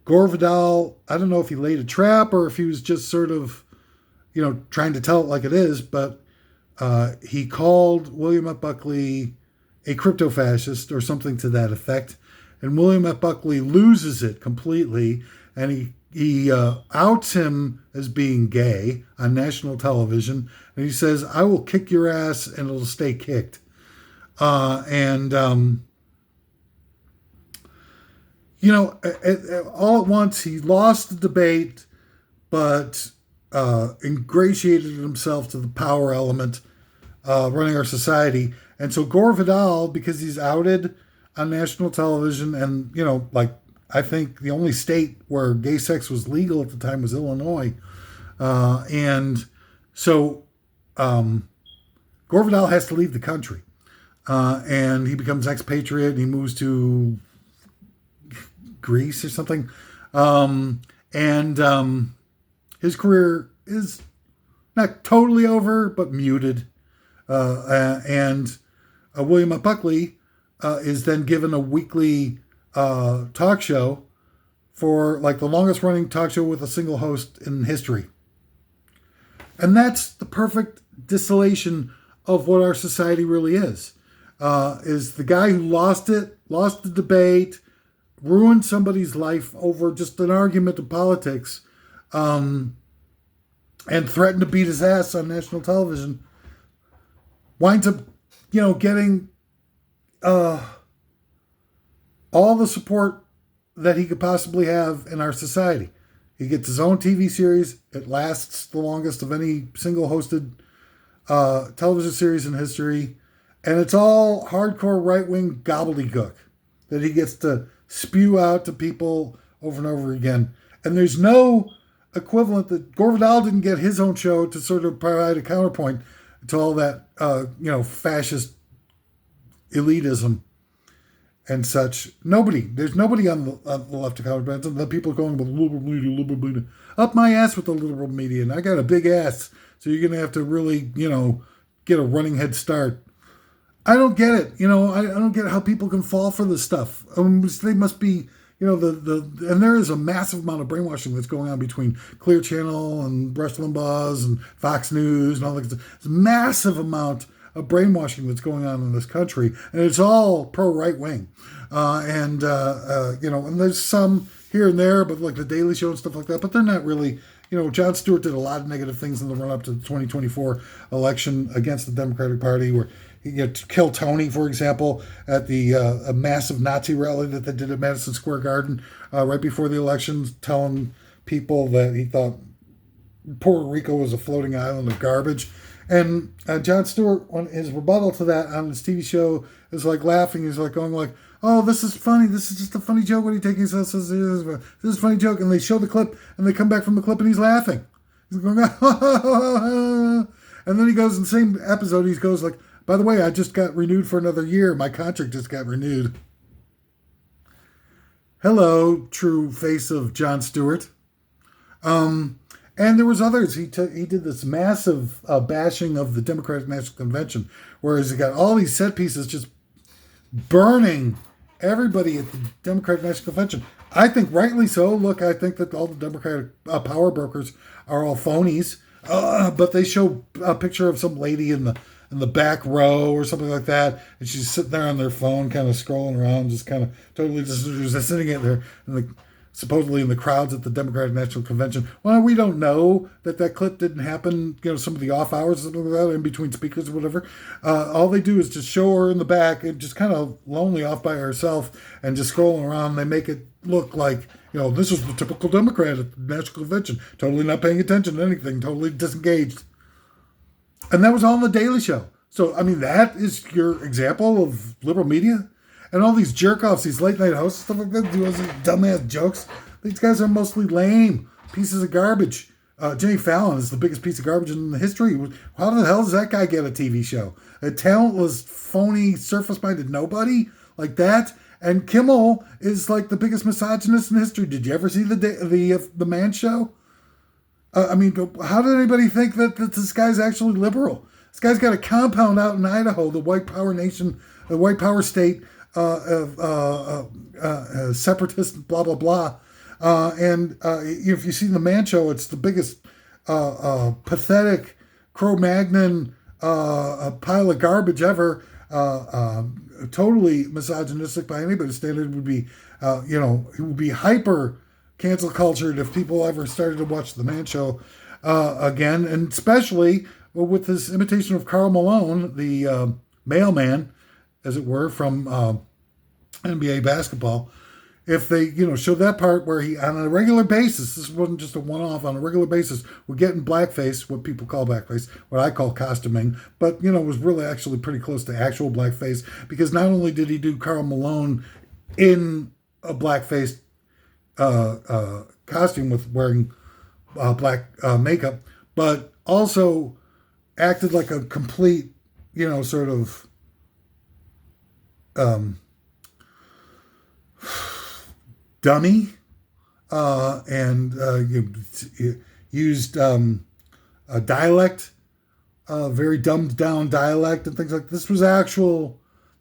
Speaker 1: Gore Vidal. I don't know if he laid a trap or if he was just sort of, trying to tell it like it is, but he called William F. Buckley a crypto-fascist or something to that effect. And William F. Buckley loses it completely, and he outs him as being gay on national television. And he says, "I will kick your ass and it'll stay kicked." All at once, he lost the debate, but ingratiated himself to the power element running our society. And so Gore Vidal, because he's outed on national television, and, I think the only state where gay sex was legal at the time was Illinois. And so Gore Vidal has to leave the country. And he becomes expatriate, and he moves to Greece or something. His career is not totally over, but muted. William F. Buckley is then given a weekly talk show for like the longest running talk show with a single host in history. And that's the perfect distillation of what our society really is the guy who lost the debate, ruined somebody's life over just an argument of politics, and threatened to beat his ass on national television, winds up, getting all the support that he could possibly have in our society. He gets his own TV series. It lasts the longest of any single hosted television series in history. And it's all hardcore right-wing gobbledygook that he gets to spew out to people over and over again. And there's no equivalent that Gore Vidal didn't get his own show to sort of provide a counterpoint to all that, fascist elitism and such. There's nobody on the left to counterpoint. The people going with liberal media. Up my ass with the liberal media. And I got a big ass. So you're going to have to really, get a running head start. I don't get it. I don't get how people can fall for this stuff. They must be, and there is a massive amount of brainwashing that's going on between Clear Channel and Rush Limbaugh's and Fox News and all that. It's a massive amount of brainwashing that's going on in this country, and it's all pro right wing. And there's some here and there, but like the Daily Show and stuff like that, but they're not really. Jon Stewart did a lot of negative things in the run up to the 2024 election against the Democratic Party, where he had to kill Tony, for example, at the a massive Nazi rally that they did at Madison Square Garden right before the election, telling people that he thought Puerto Rico was a floating island of garbage. And Jon Stewart, on his rebuttal to that on his TV show, is like laughing. He's like going like, "Oh, this is funny. This is just a funny joke. What are you taking?" So this is a funny joke. And they show the clip, and they come back from the clip, and he's laughing. He's going, and then he goes in the same episode. He goes like, "By the way, I just got renewed for another year. My contract just got renewed." Hello, true face of Jon Stewart. And there was others. He did this massive bashing of the Democratic National Convention, whereas he got all these set pieces just burning everybody at the Democratic National Convention. I think rightly so. Look, I think that all the Democratic power brokers are all phonies, but they show a picture of some lady in the back row or something like that, and she's sitting there on their phone, kind of scrolling around, just kind of totally just sitting in there, supposedly in the crowds at the Democratic National Convention. Well, we don't know that clip didn't happen, some of the off hours, something like that, in between speakers or whatever. All they do is just show her in the back and just kind of lonely off by herself and just scrolling around. They make it look like, this is the typical Democrat at the National Convention, totally not paying attention to anything, totally disengaged. And that was all on the Daily Show. So, that is your example of liberal media? And all these jerk-offs, these late-night hosts, stuff like that, do those dumbass jokes. These guys are mostly lame pieces of garbage. Jimmy Fallon is the biggest piece of garbage in history. How the hell does that guy get a TV show? A talentless, phony, surface-minded nobody like that? And Kimmel is like the biggest misogynist in history. Did you ever see the Man Show? How did anybody think that this guy's actually liberal? This guy's got a compound out in Idaho, the white power nation, the white power state, separatist, blah, blah, blah. If you see the Man Show, it's the biggest pathetic Cro-Magnon pile of garbage ever. Totally misogynistic by anybody's standard. Would be, it would be hyper cancel cultured if people ever started to watch the Man Show again, and especially with this imitation of Karl Malone, the mailman, as it were, from NBA basketball. If they, show that part where he, on a regular basis, this wasn't just a one-off, on a regular basis, would get in blackface, what people call blackface, what I call costuming, but, was really actually pretty close to actual blackface, because not only did he do Karl Malone in a blackface costume with wearing black makeup, but also acted like a complete, sort of dummy, and used a dialect, very dumbed down dialect and things like this.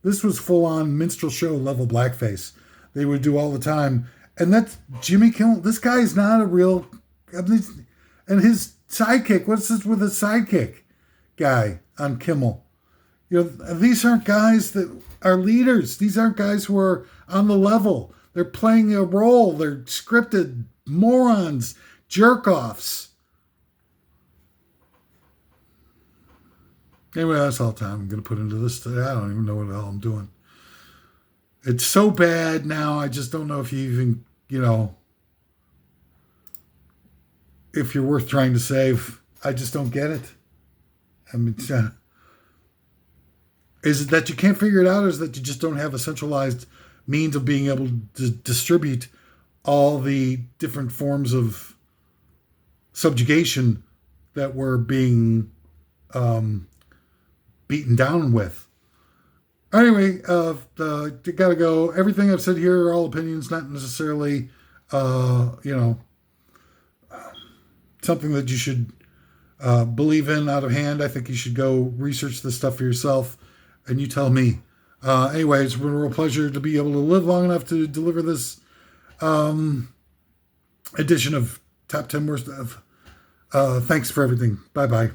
Speaker 1: This was full on minstrel show level blackface they would do all the time. And that's Jimmy Kimmel. This guy is not a real, and his sidekick, what's this with a sidekick guy on Kimmel? These aren't guys that are leaders. These aren't guys who are on the level. They're playing a role. They're scripted morons, jerk-offs. Anyway, that's all the time I'm going to put into this today. I don't even know what the hell I'm doing. It's so bad now, I just don't know if you even, if you're worth trying to save. I just don't get it. Is it that you can't figure it out, or is it that you just don't have a centralized means of being able to distribute all the different forms of subjugation that we're being beaten down with? Anyway, gotta go. Everything I've said here are all opinions, not necessarily, something that you should believe in out of hand. I think you should go research this stuff for yourself, and you tell me. Anyway, it's been a real pleasure to be able to live long enough to deliver this edition of Top 10 Worst of. Thanks for everything. Bye bye.